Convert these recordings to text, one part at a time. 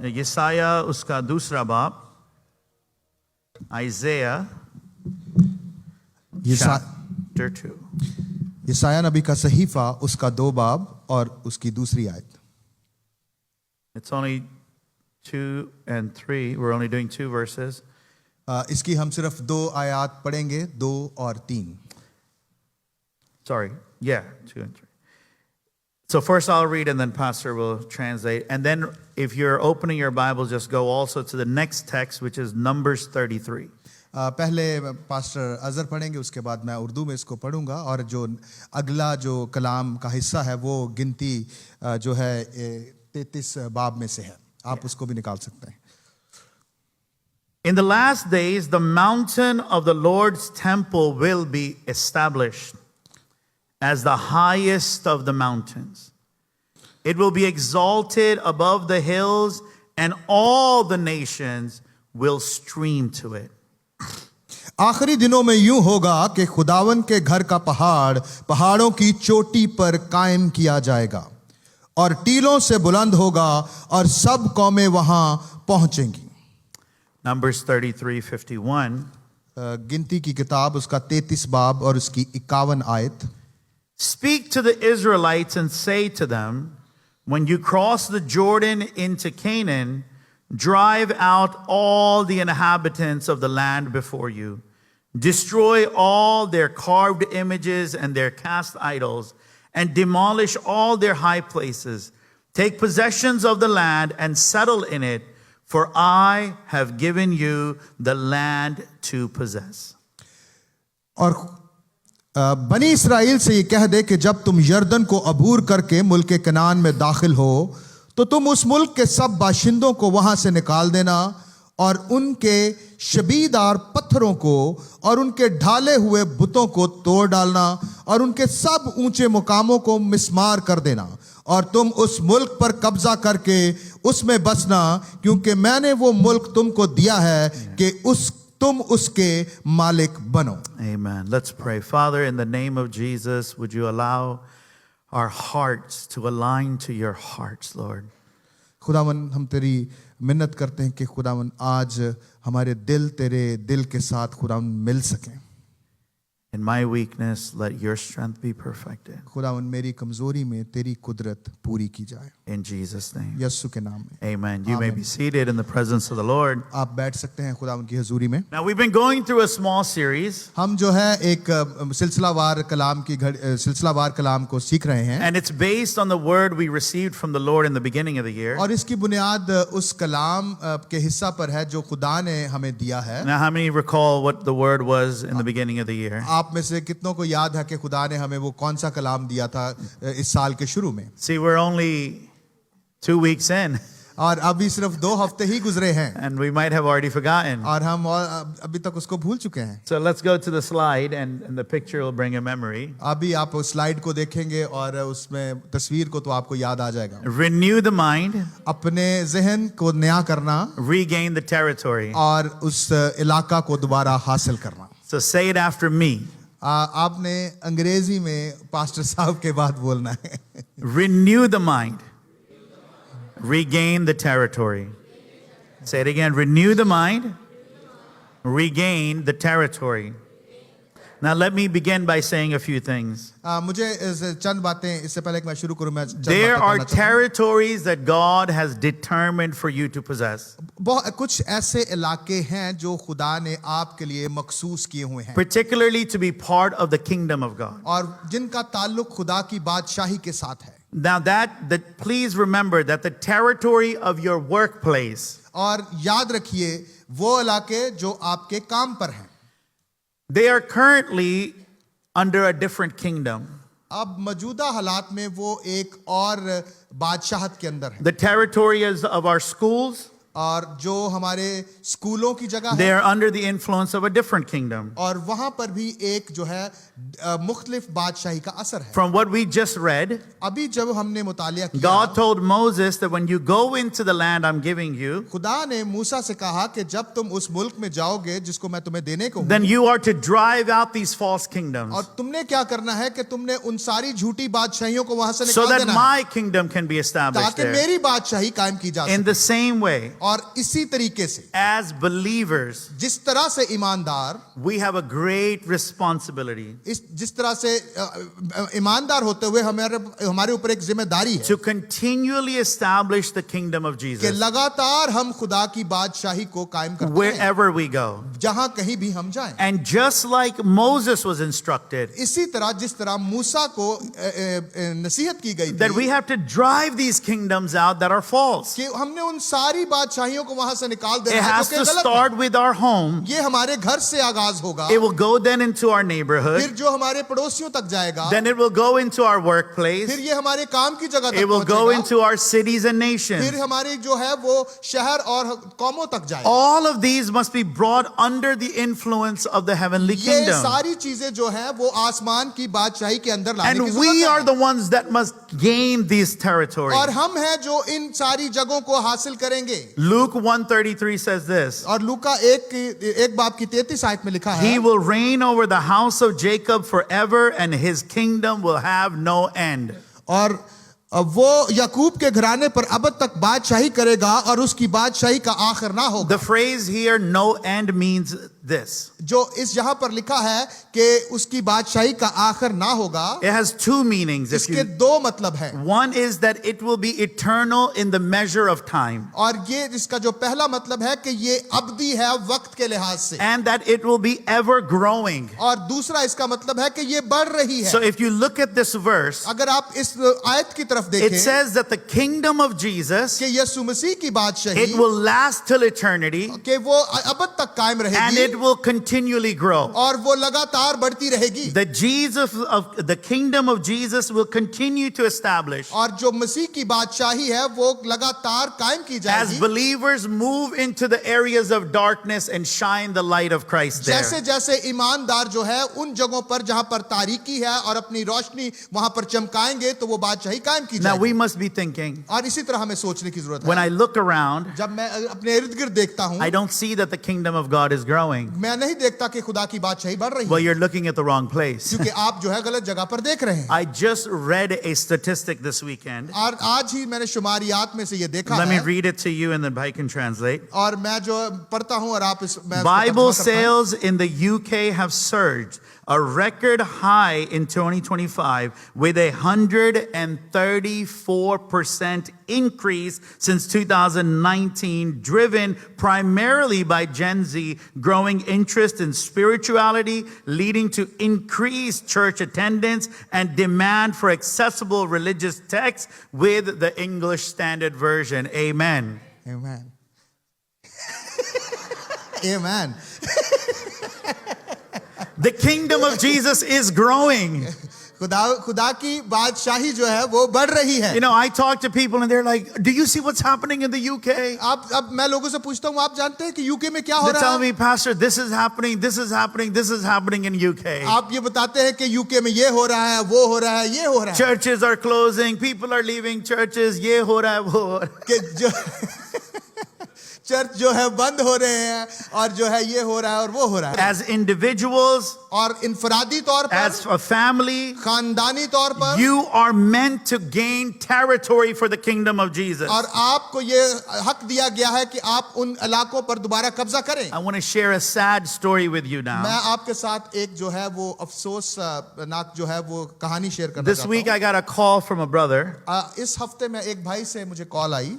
यसाया उसका दूसरा बाब, Isaiah chapter 2. यसाया नबी का सहीफा उसका 2 बाब और उसकी दूसरी आयत। It's only 2 and 3. We're only doing 2 verses. इसकी हम सिर्फ 2 आयत पढ़ेंगे, 2 और 3। Sorry, yeah, 2 and 3. So first I'll read and then Pastor will translate. And then if you're opening your Bible, just go also to the next text, which is Numbers 33. पहले pastor Azhar पढ़ेंगे, उसके बाद मैं उर्दू में इसको पढ़ूंगा, और जो अगला जो कलाम का हिस्सा है वो गिनती जो है 33 बाब में से है। आप उसको भी निकाल सकते हैं। In the last days, the mountain of the Lord's temple will be established as the highest of the mountains. It will be exalted above the hills, and all the nations will stream to it. आखिरी दिनों में यूं होगा कि खुदावन के घर का पहाड़ पहाड़ों की चोटी पर कायम किया जाएगा और टीलों से बुलंद होगा और सब कौमें वहां पहुंचेंगी। Numbers 33:51. गिनती की किताब उसका 33 बाब और उसकी 51 आयत। Speak to the Israelites and say to them, when you cross the Jordan into Canaan, drive out all the inhabitants of the land before you. Destroy all their carved images and their cast idols, and demolish all their high places. Take possessions of the land and settle in it, for I have given you the land to possess. और बनी इस्राएल से ये कह दे कि जब तुम यर्दन को अबूर करके मुल्क कनान में दाखिल हो तो तुम उस मुल्क के सब बाशिंदों को वहां से निकाल देना और उनके शबीदार पत्थरों को और उनके ढाले हुए बुतों को तोड़ डालना और उनके सब ऊंचे मुकामों को मिस्मार कर देना, और तुम उस मुल्क पर कब्जा करके उसमें बसना, क्योंकि मैंने वो मुल्क तुमको दिया है कि तुम उसके मालिक बनो। Amen. Let's pray. Father, in the name of Jesus, would you allow our hearts to align to your hearts, Lord? खुदावन हम तेरी मिन्नत करते हैं कि खुदावन आज हमारे दिल तेरे दिल के साथ खुदावन मिल सकें। In my weakness, let your strength be perfected. खुदावन मेरी कमजोरी में तेरी कुदरत पूरी की जाए। In Jesus' name. यीशु के नाम में। Amen. You may be seated in the presence of the Lord. आप बैठ सकते हैं खुदावन की हजूरी में। Now we've been going through a small series. हम जो है एक सिलसिलावार कलाम को सीख रहे हैं। And it's based on the word we received from the Lord in the beginning of the year. और इसकी बुनियाद उस कलाम के हिस्सा पर है जो खुदा ने हमें दिया है। Now how many recall what the word was in the beginning of the year? आप में से कितनों को याद है कि खुदा ने हमें वो कौन सा कलाम दिया था इस साल के शुरू में? See, we're only 2 weeks in. और अभी सिर्फ 2 हफ्ते ही गुजरे हैं। And we might have already forgotten. और हम अभी तक उसको भूल चुके हैं। So let's go to the slide and the picture will bring a memory. अभी आप उस स्लाइड को देखेंगे और उसमें तस्वीर को तो आपको याद आ जाएगा। Renew the mind. अपने ज़हन को नया करना। Regain the territory. और उस इलाका को दोबारा हासिल करना। So say it after me. आपने अंग्रेजी में पास्टर साहब के बाद बोलना है। Renew the mind. Regain the territory. Say it again. Renew the mind. Regain the territory. Now let me begin by saying a few things. मुझे चंद बातें इससे पहले कि मैं शुरू करूं मैं There are territories that God has determined for you to possess. कुछ ऐसे इलाके हैं जो खुदा ने आपके लिए मखसूस किए हुए हैं, particularly to be part of the kingdom of God. और जिनका ताल्लुक खुदा की बादशाही के साथ है। Now that please remember that the territory of your workplace, और याद रखिए वो इलाके जो आपके काम पर हैं, they are currently under a different kingdom. अब मौजूदा हालात में वो एक और बादशाहत के अंदर है। The territories of our schools, और जो हमारे स्कूलों की जगह they है, are under the influence of a different kingdom. और वहां पर भी एक जो है मुख्तलिफ बादशाही का असर है. From what we just read, अभी जब हमने मुतालिया किया, God told Moses that when you go into the land I'm giving you, खुदा ने मूसा से कहा कि जब तुम उस मुल्क में जाओगे जिसको मैं तुम्हें देने को हूं, then you are to drive out these false kingdoms और तुमने क्या करना है कि तुमने उन सारी झूठी बादशाहियों को वहां से so निकाल that देना है, my kingdom can be established ताकि there. मेरी बादशाही कायम की जा In सके. the same way, और इसी तरीके से as believers, जिस तरह से ईमानदार, we have a great responsibility जिस तरह से ईमानदार होते हुए हमारे ऊपर एक जिम्मेदारी है to continually establish the kingdom of कि Jesus लगातार हम खुदा की बादशाही को कायम करते हैं wherever we go. जहां कहीं भी हम जाएं. And just like Moses was instructed इसी तरह जिस तरह मूसा को नसीहत की गई that we थी have to drive these kingdoms out that are false. कि हमने उन सारी बादशाहियों को वहां से निकाल It देना है has जो to कि गलत start with our home. है. ये हमारे घर से आगाज होगा, It will go then into our neighborhood. फिर जो हमारे पड़ोसियों तक जाएगा, Then it will go into our workplace. फिर ये हमारे काम की जगह It तक will go पहुंचेगा, into our cities and nations. फिर हमारी जो है वो शहर और कौमों तक जाएगा. All of these must be brought under the influence of the heavenly ये kingdom. सारी चीजें जो है वो आसमान की बादशाही के अंदर लाने की And we जरूरत are है. the ones that must gain these territories. और हम हैं जो इन सारी जगहों को हासिल करेंगे. Luke 1:33 says this. और लूका एक बाब की 33 आयत में लिखा है, He will reign over the house of Jacob forever, and his kingdom will have no end. और वो याकूब के घराने पर अब तक बादशाही करेगा और उसकी बादशाही का आखिर ना होगा. The phrase here, no end, means this. जो इस यहाँ पर लिखा है कि उसकी बादशाही का आखिर ना होगा, It has two meanings. If इसके you, दो मतलब है. one is that it will be eternal in the measure of time, और ये इसका जो पहला मतलब है कि ये अबदी है वक्त के लिहाज से, and that it will be ever growing. और दूसरा इसका मतलब है कि ये बढ़ रही है. So if you look at this verse, अगर आप इस आयत की तरफ it देखें says that the kingdom of Jesus, कि यीशु मसीह की बादशाही it will last till eternity, कि वो अब तक कायम and रहेगी it will continually grow. और वो लगातार बढ़ती रहेगी. The kingdom of Jesus will continue to establish और जो मसीह की बादशाही है वो लगातार कायम की as जाएगी. believers move into the areas of darkness and shine the light of Christ there. जैसे जैसे ईमानदार जो है उन जगहों पर जहां पर तारीकी है और अपनी रोशनी वहां पर चमकाएंगे तो वो बादशाही कायम की Now जाएगी. we must be thinking, और इसी तरह हमें सोचने की जरूरत when है. I look around, जब मैं अपने इर्द गिर्द देखता हूं, I don't see that the kingdom of God is growing. मैं नहीं देखता कि खुदा की बादशाही बढ़ रही Well, है, you're looking at the wrong place. क्योंकि आप जो है गलत जगह पर देख रहे हैं. I just read a statistic this weekend. और आज ही मैंने शुमारियात में से ये देखा Let me है, read it to you and then I can translate. और मैं जो पढ़ता हूं और आप मैं उसको Bible तर्जुमा करता हूं. sales in the UK have surged a record high in 2025 with 134% increase since 2019, driven primarily by Gen Z growing interest in spirituality, leading to increased church attendance and demand for accessible religious texts with the English Standard Version. Amen. Amen. Amen. The kingdom of Jesus is growing. खुदा की बादशाही जो है वो बढ़ रही है. You know, I talk to people and they're like, do you see what's happening in the UK? अब मैं लोगों से पूछता हूँ, आप जानते हैं कि यूके में क्या हो They रहा tell है? me, Pastor, this is happening, this is happening, this is happening in UK. आप ये बताते हैं कि यूके में ये हो रहा है, वो हो रहा है, ये हो रहा है. Churches are closing, people are leaving churches, ये हो रहा है, वो हो रहा है. कि जो चर्च जो है बंद हो रहे हैं और जो है ये हो रहा है और वो हो रहा है. As individuals, और इनफरादी तौर पर, as a family, खानदानी तौर पर, you are meant to gain territory for the kingdom of Jesus. और आपको ये हक दिया गया है कि आप उन इलाकों पर दोबारा कब्जा करें. I want to share a sad story with you मैं now. आपके साथ एक जो है वो अफसोस नाक जो है वो कहानी शेयर करना This चाहता week हूं. I got a call from a brother. इस हफ्ते में एक भाई से मुझे call I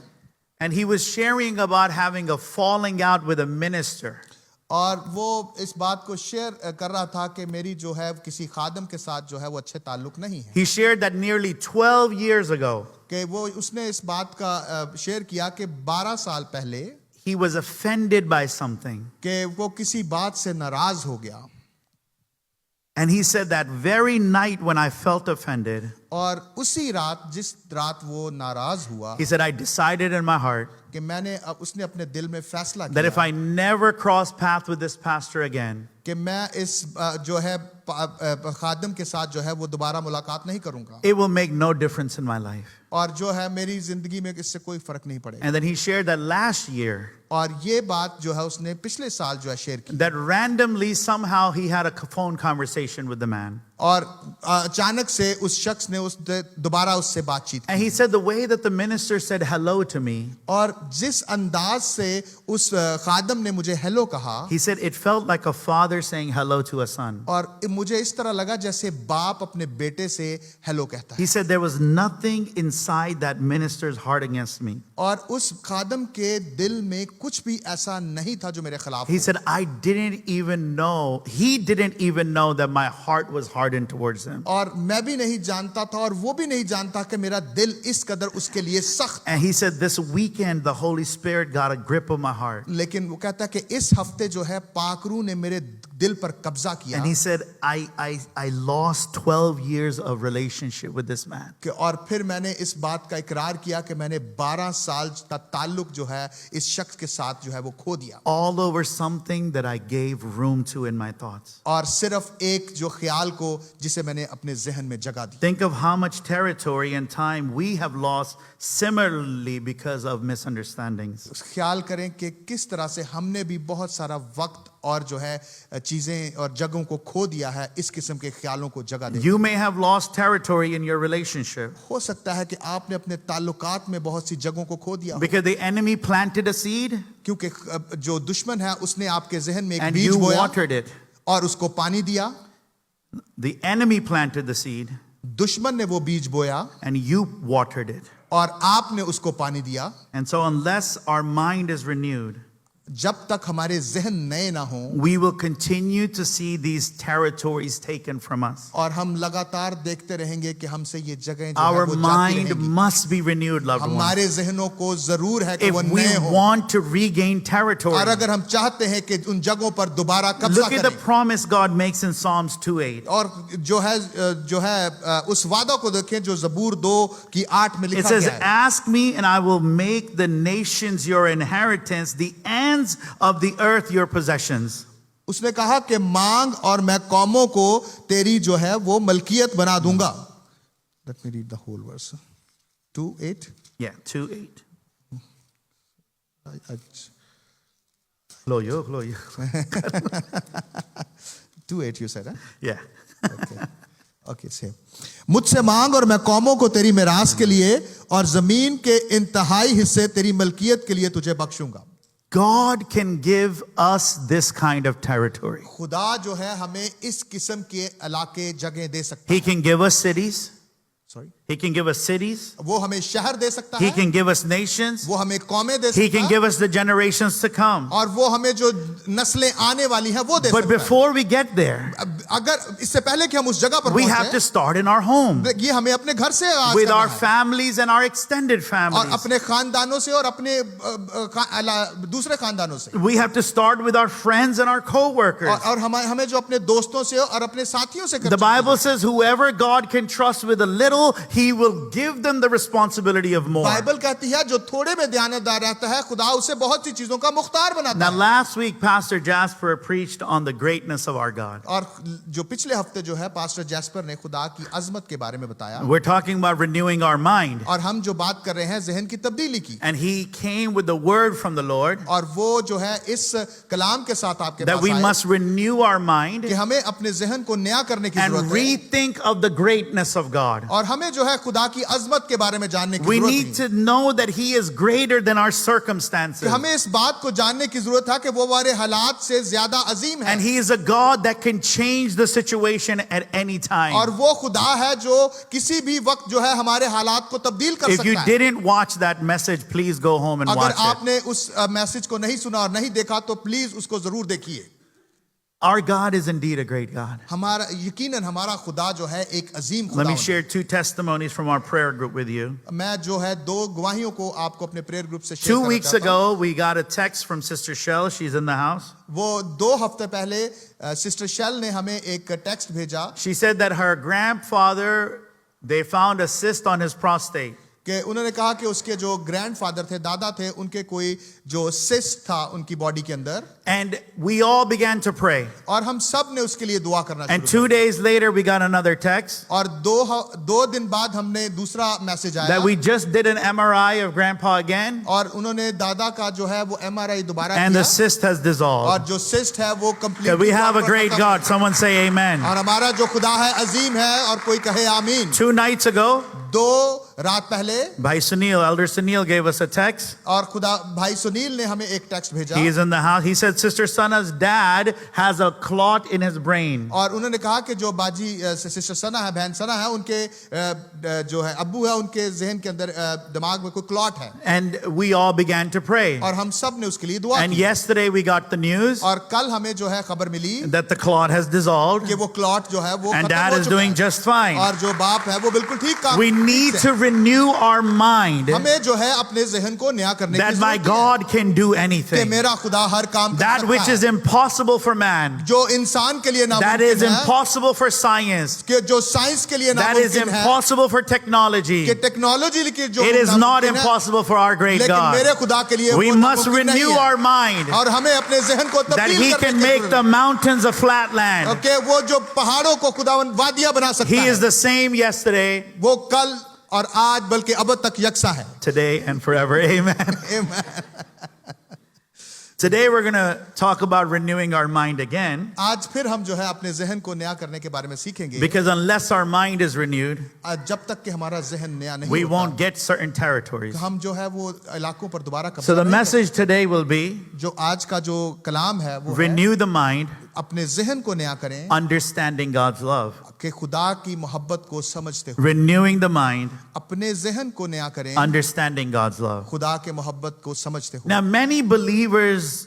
And he was sharing about having a falling out with a minister. और वो इस बात को शेयर कर रहा था कि मेरी जो है किसी खादम के साथ जो है वो अच्छे ताल्लुक नहीं है. He shared that nearly 12 years ago, कि वो उसने इस बात का शेयर किया कि 12 साल पहले he was offended by something. कि वो किसी बात से नाराज हो गया. And he said that very night when I felt offended, और उसी रात जिस रात वो नाराज हुआ he said, I decided in my heart कि उसने अपने दिल में फैसला that if किया I never cross path with this pastor again, कि मैं इस जो है खादिम के साथ जो है वो दोबारा मुलाकात नहीं करूंगा it will make no difference in my life. और जो है मेरी जिंदगी में इससे कोई फर्क नहीं पड़ेगा। And then he shared that last year, और ये बात जो है उसने पिछले साल जो है शेयर की that randomly somehow he had a phone conversation with the man. और अचानक से उस शख्स ने दोबारा उससे बातचीत And की he said the way that the minister said hello to me, और जिस अंदाज से उस खादम ने मुझे हेलो कहा he said it felt like a father saying hello to a son. और मुझे इस तरह लगा जैसे बाप अपने बेटे से हेलो कहता है। He said there was nothing inside that minister's heart against me. और उस खादम के दिल में कुछ भी ऐसा नहीं था जो मेरे खिलाफ He हो। said I didn't even know, he didn't even know that my heart was hardened towards him. और मैं भी नहीं जानता था और वो भी नहीं जानता कि मेरा दिल इस कदर उसके लिए सख्त। And he said this weekend the Holy Spirit got a grip of my heart. लेकिन वो कहता है कि इस हफ्ते जो है पाकरू ने मेरे दिल पर कब्जा किया And he said I lost 12 years of relationship with this man. कि और फिर मैंने इस बात का इकरार किया कि मैंने 12 साल का ताल्लुक जो है इस शख्स के साथ जो है वो खो दिया। All over something that I gave room to in my thoughts. और सिर्फ एक जो ख्याल को जिसे मैंने अपने ज़हन में जगह दी। Think of how much territory and time we have lost similarly because of misunderstandings. ख्याल करें कि किस तरह से हमने भी बहुत सारा वक्त और जो है चीजें और जगहों को खो दिया है इस किस्म के ख्यालों को जगह दे। You may have lost territory in your relationship हो सकता है कि आपने अपने ताल्लुकात में बहुत सी जगहों को खो दिया हो, because the enemy planted a seed क्योंकि जो दुश्मन है उसने आपके जहन में एक and बीज you बोया watered it. और उसको पानी दिया। The enemy planted the seed दुश्मन ने वो बीज बोया and you watered it. और आपने उसको पानी दिया। And so unless our mind is renewed, जब तक हमारे जहन नए ना हो we will continue to see these territories taken from us. और हम लगातार देखते रहेंगे कि हमसे ये जगहें जो है Our वो जाती mind रहेंगी। must be renewed, loved ones. हमारे जहनों को जरूर है कि If वो we नए हो want to regain territory, और अगर हम चाहते हैं कि उन जगहों पर दोबारा कब्जा look at the करें promise God makes in Psalms 2:8. और जो है उस वादा को देखें जो ज़बूर 2:8 में It लिखा says, गया है। ask me and I will make the nations your inheritance, the ends of the earth your possessions. उसने कहा कि मांग और मैं कौमों को तेरी जो है वो मलकियत बना दूंगा। Let me read the whole verse. 2:8. Yeah, 2:8. I- Gloyo. 2:8 you said, huh? Yeah. Okay, same. मुझसे मांग और मैं कौमों को तेरी मिरास के लिए और जमीन के इंतहाई हिस्से तेरी मलकियत के लिए तुझे बख्शूंगा। God can give us this kind of territory. खुदा जो है हमें इस किस्म के इलाके जगह दे सकता He can give us cities. Sorry. He can give us cities. वो हमें शहर दे सकता He है, can give us nations. वो हमें कौमें दे He सकता can है give us the generations to come. और वो हमें जो नस्लें आने वाली हैं वो दे But सकता है। before we get there, अगर इससे पहले कि हम उस जगह पर we have to पहुंचे, start in our home ये हमें अपने घर से आगाज with करना our है families and our extended और families. अपने खानदानों से और अपने दूसरे खानदानों से We have to start with our friends and our co-workers. और हमें जो अपने दोस्तों से और अपने साथियों से The Bible says whoever God can trust with a little, he will give them the responsibility of more. Bible कहती है जो थोड़े में दयानतदार रहता है खुदा उसे बहुत सी चीजों का मुख्तार बनाता Now है। last week Pastor Jasper preached on the greatness of our God. और जो पिछले हफ्ते जो है पास्टर जैस्पर ने खुदा की अजमत के बारे में बताया We're talking about renewing our mind. और हम जो बात कर रहे हैं जहन की तब्दीली की And he came with the word from the Lord और वो जो है इस कलाम के साथ आपके that पास we आए must renew our mind कि हमें अपने जहन को नया करने की and जरूरत है rethink of the greatness of God. और हमें जो है खुदा की अजमत के बारे में जानने की We जरूरत need है to know that he is greater than our कि circumstances. हमें इस बात को जानने की जरूरत है कि वो हमारे हालात से ज्यादा अजीम है And he is a God that can change the situation at any और time. वो खुदा है जो किसी भी वक्त जो है हमारे हालात को तब्दील कर If you सकता है। didn't watch that message, please go home and अगर watch it. आपने उस मैसेज को नहीं सुना और नहीं देखा तो प्लीज उसको जरूर देखिए। Our God is indeed a great God. हमारा यकीनन हमारा खुदा जो है एक अजीम Let me खुदा share two testimonies from our prayer group with you. मैं जो है दो गवाहियों को आपको अपने प्रेयर ग्रुप से 2 शेयर weeks करना चाहता हूं। ago, we got a text from Sister Shell. She's in the house. वो 2 हफ्ते पहले सिस्टर शेल ने हमें एक टेक्स्ट भेजा। She said that her grandfather They found a cyst on his prostate. कि उन्होंने कहा कि उसके जो ग्रैंडफादर थे, दादा थे, उनके कोई जो सिस्ट था उनकी बॉडी के अंदर, And we all began to pray. और हम सब ने उसके लिए दुआ करना And शुरू 2 days later, we got another text किया। और दो दिन बाद हमने दूसरा मैसेज आया that we just did an MRI of grandpa again, और उन्होंने दादा का जो है वो MRI दोबारा and the किया cyst has dissolved. और जो सिस्ट है वो complete. We have a great God. Someone say amen. और हमारा जो खुदा है अजीम है, और कोई कहे आमीन। 2 nights ago, 2 रात पहले Bhai Sunil, Elder Sunil gave us a text. और खुदा भाई सुनील ने हमें एक टेक्स्ट भेजा He is in the house. He said, Sister Sana's dad has a clot in his brain. और उन्होंने कहा कि जो बाजी सिस्टर सना है, बहन सना है, उनके जो है अब्बू है, उनके जहन के अंदर दिमाग में कोई क्लॉट है। And we all began to pray. और हम सब ने उसके लिए दुआ And की। yesterday we got the news और कल हमें जो है खबर मिली that the clot has dissolved कि वो क्लॉट जो है वो and खत्म dad हो is चुका doing है। just fine. और जो बाप है वो बिल्कुल ठीक काम We need to renew our mind हमें जो है अपने जहन को नया करने की that my जरूरत है God can do कि anything. मेरा खुदा हर काम कर That सकता which है। is impossible for man, जो इंसान के लिए that is नामुमकिन है, impossible for science, कि जो साइंस के लिए that is नामुमकिन है, impossible for technology, कि टेक्नोलॉजी की जो it is not नामुमकिन है, impossible for our great लेकिन God. मेरे खुदा के लिए We वो must नामुमकिन नहीं renew है। our mind और हमें अपने जहन को that तब्दील He करने can की make जरूरत the mountains a flat है। land. ओके, वो जो पहाड़ों को खुदावन वादियां बना सकता He है, is the same yesterday, वो कल और आज बल्कि अब तक यकसा है। today, and forever. Amen. Amen. Today we're going to talk about renewing our mind again, आज फिर हम जो है अपने जहन को नया करने के बारे में सीखेंगे। because unless our mind is renewed, आज जब तक कि हमारा जहन नया नहीं we होता, won't get certain territories. हम जो है वो इलाकों पर दोबारा कब्जा So the नहीं message today will be कर- जो आज का जो कलाम है वो है, renew the mind, अपने जहन को नया करें understanding God's love. कि खुदा की मोहब्बत को समझते हुए Renewing the mind, अपने जहन को नया करें, understanding God's love. खुदा के मोहब्बत को समझते हुए। Now, many believers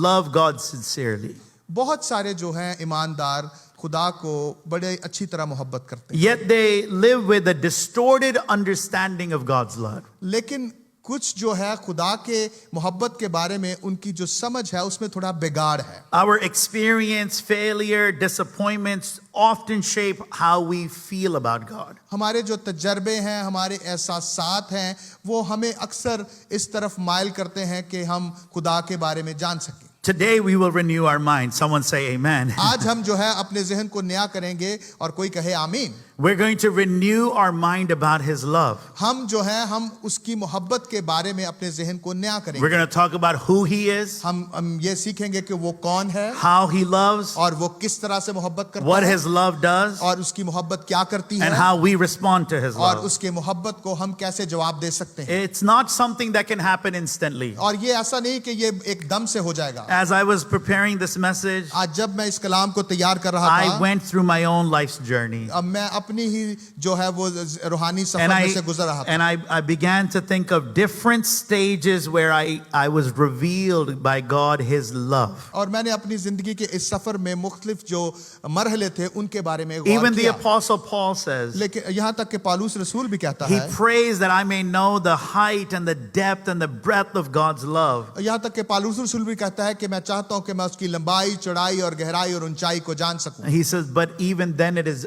love God sincerely, बहुत सारे जो हैं ईमानदार खुदा को बड़े अच्छी तरह मोहब्बत करते हैं, yet they live with a distorted understanding of God's love. लेकिन कुछ जो है खुदा के मोहब्बत के बारे में उनकी जो समझ है उसमें थोड़ा बिगाड़ है। Our experience, failure, disappointments often shape how we feel about God. हमारे जो तजर्बे हैं, हमारे एहसासात हैं, वो हमें अक्सर इस तरफ माइल करते हैं कि हम खुदा के बारे में जान सकें। Today we will renew our mind. Someone say amen. आज हम जो है अपने जहन को नया करेंगे और कोई कहे आमीन। We're going to renew our mind about His love. हम जो है हम उसकी मोहब्बत के बारे में अपने जहन को नया We're करेंगे। going to talk about who He is, हम ये सीखेंगे कि वो कौन है how He loves, और वो किस तरह से मोहब्बत करता what है His love does, और उसकी मोहब्बत क्या करती है and how we respond to His और love. उसके मोहब्बत को हम कैसे जवाब दे सकते हैं। It's not something that can happen instantly. और ये ऐसा नहीं कि ये एकदम से हो जाएगा। As I was preparing this message, आज जब मैं इस कलाम को तैयार कर रहा I था, went through my own life's journey. अब मैं अपनी ही जो है वो रूहानी सफर And में से गुजर रहा था I began to think of different stages where I was revealed by God His love. और मैंने अपनी जिंदगी के इस सफर में मुख्तलिफ जो मरहले थे उनके बारे में गौर Even the किया। Apostle Paul says, लेकिन यहाँ तक कि पालूस रसूल भी कहता he है, prays that I may know the height and the depth and the breadth of God's love. यहाँ तक कि पालूस रसूल भी कहता है कि मैं चाहता हूँ कि मैं उसकी लंबाई, चौड़ाई और गहराई और ऊंचाई को जान सकूं। He says, but even then it is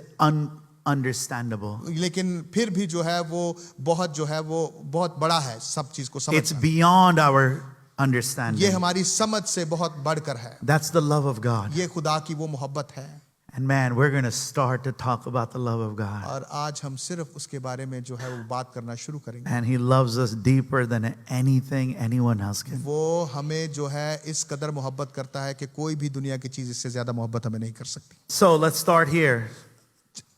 understandable. लेकिन फिर भी जो है वो बहुत जो है वो बहुत बड़ा है सब चीज को It's समझना। beyond our ये understanding. हमारी समझ से बहुत बढ़कर है। That's the love of God. ये खुदा की वो मोहब्बत है। And man, we're going to start to talk about the love of God. और आज हम सिर्फ उसके बारे में जो है वो बात करना शुरू करेंगे। And He loves us deeper than anything anyone else can. वो हमें जो है इस कदर मोहब्बत करता है कि कोई भी दुनिया की चीज इससे ज्यादा मोहब्बत हमें नहीं कर सकती। So let's start here.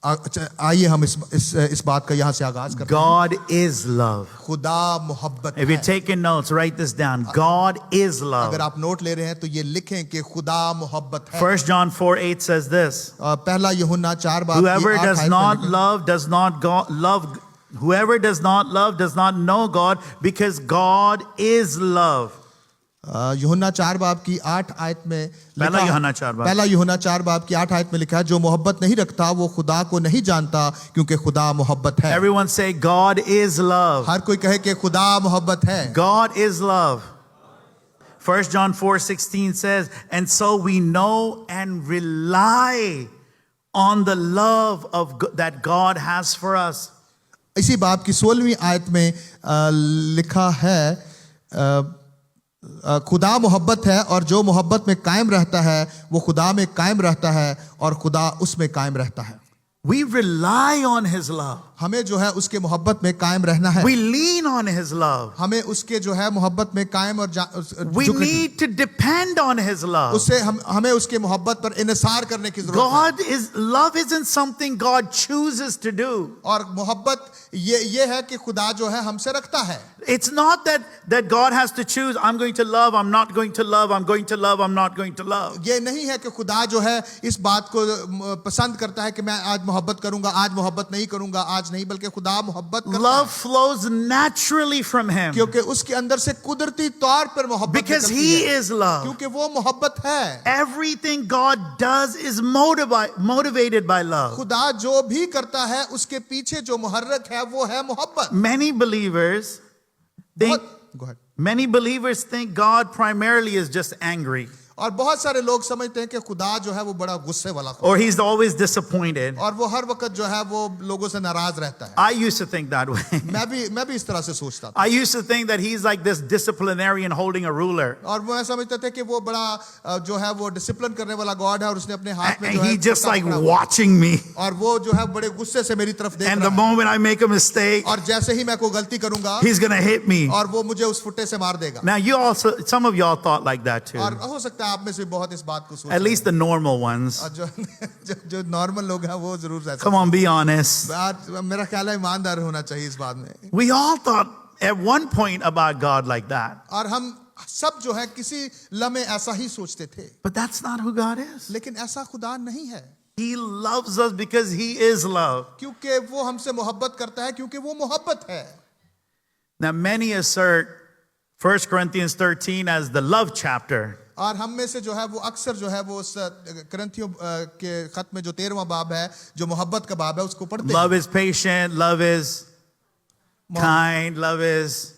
आइए हम इस बात का यहाँ से आगाज करते हैं। God is love. खुदा मोहब्बत If you're है। taking notes, write this down. God is अगर love. आप नोट ले रहे हैं तो ये लिखें कि खुदा मोहब्बत है। 1 John 4:8 says this. पहला यूहन्ना 4 बाब की Whoever 8 does आयत में not लिखा, love does not love. Whoever does not love does not know God, because God is love. यूहन्ना 4 बाब की 8 आयत में पहला लिखा, यूहन्ना 4 बाब। पहला यूहन्ना 4 बाब की 8 आयत में लिखा है, जो मोहब्बत नहीं रखता वो खुदा को नहीं जानता क्योंकि खुदा मोहब्बत है। Everyone say, God is love. हर कोई कहे कि खुदा मोहब्बत है। God is love. 1 John 4:16 says, and so we know and rely on the love that God has for us. इसी बाब की 16वीं आयत में लिखा है खुदा मोहब्बत है और जो मोहब्बत में कायम रहता है वो खुदा में कायम रहता है और खुदा उसमें कायम रहता है. We rely on His love. हमें जो है उसके मोहब्बत में कायम रहना है. We lean on His love. हमें उसके जो है मोहब्बत में कायम और We need to depend on His love. उससे हमें उसके मोहब्बत पर इन्सार करने की जरूरत है. Love isn't something God chooses to do. और मोहब्बत ये है कि खुदा जो है हमसे रखता है. It's not that God has to choose, I'm going to love, I'm not going to love, I'm going to love, I'm not going to love. ये नहीं है कि खुदा जो है इस बात को पसंद करता है कि मैं आज मोहब्बत करूंगा, आज मोहब्बत नहीं करूंगा, आज नहीं, बल्कि खुदा मोहब्बत करता है. Love flows naturally from Him. क्योंकि उसके अंदर से कुदरती तौर पर मोहब्बत Because निकलती He है. is love. क्योंकि वो मोहब्बत है. Everything God does is motivated by love. खुदा जो भी करता है उसके पीछे जो मुहर्रक है वो है मोहब्बत. Many believers think God primarily is just angry. और बहुत सारे लोग समझते हैं कि खुदा जो है वो बड़ा गुस्से वाला Or He's always disappointed. और वो हर वक्त जो है वो लोगों से नाराज रहता है. I used to think that way. मैं भी इस तरह से सोचता था. I used to think that He's like this disciplinarian holding a ruler. और मैं समझता था कि वो बड़ा जो है वो डिसिप्लिन करने वाला गॉड है और उसने अपने हाथ में जो And है He just like watching me. और वो जो है बड़े गुस्से से मेरी तरफ देख And रहा the है. moment I make a mistake, और जैसे ही मैं कोई गलती करूंगा He's going to hit me. और वो मुझे उस फुट्टे से मार देगा. Now some of y'all thought like that too. और हो सकता है आप में से बहुत इस बात को सोच. At least the normal ones. और जो नॉर्मल लोग हैं वो जरूर ऐसा. Come on, be honest. मेरा ख्याल है ईमानदार होना चाहिए इस बात में. We all thought at one point about God like that. और हम सब जो है किसी लम्हे ऐसा ही सोचते थे. But that's not who God is. लेकिन ऐसा खुदा नहीं है. He loves us because He is love. क्योंकि वो हमसे मोहब्बत करता है क्योंकि वो मोहब्बत है. Now many assert 1 Corinthians 13 as the love chapter. और हम में से जो है वो अक्सर जो है वो उस करंथियों के खत में जो 13वां बाब है जो मोहब्बत का बाब है उसको पढ़ते हैं. Love is patient, love is kind, love is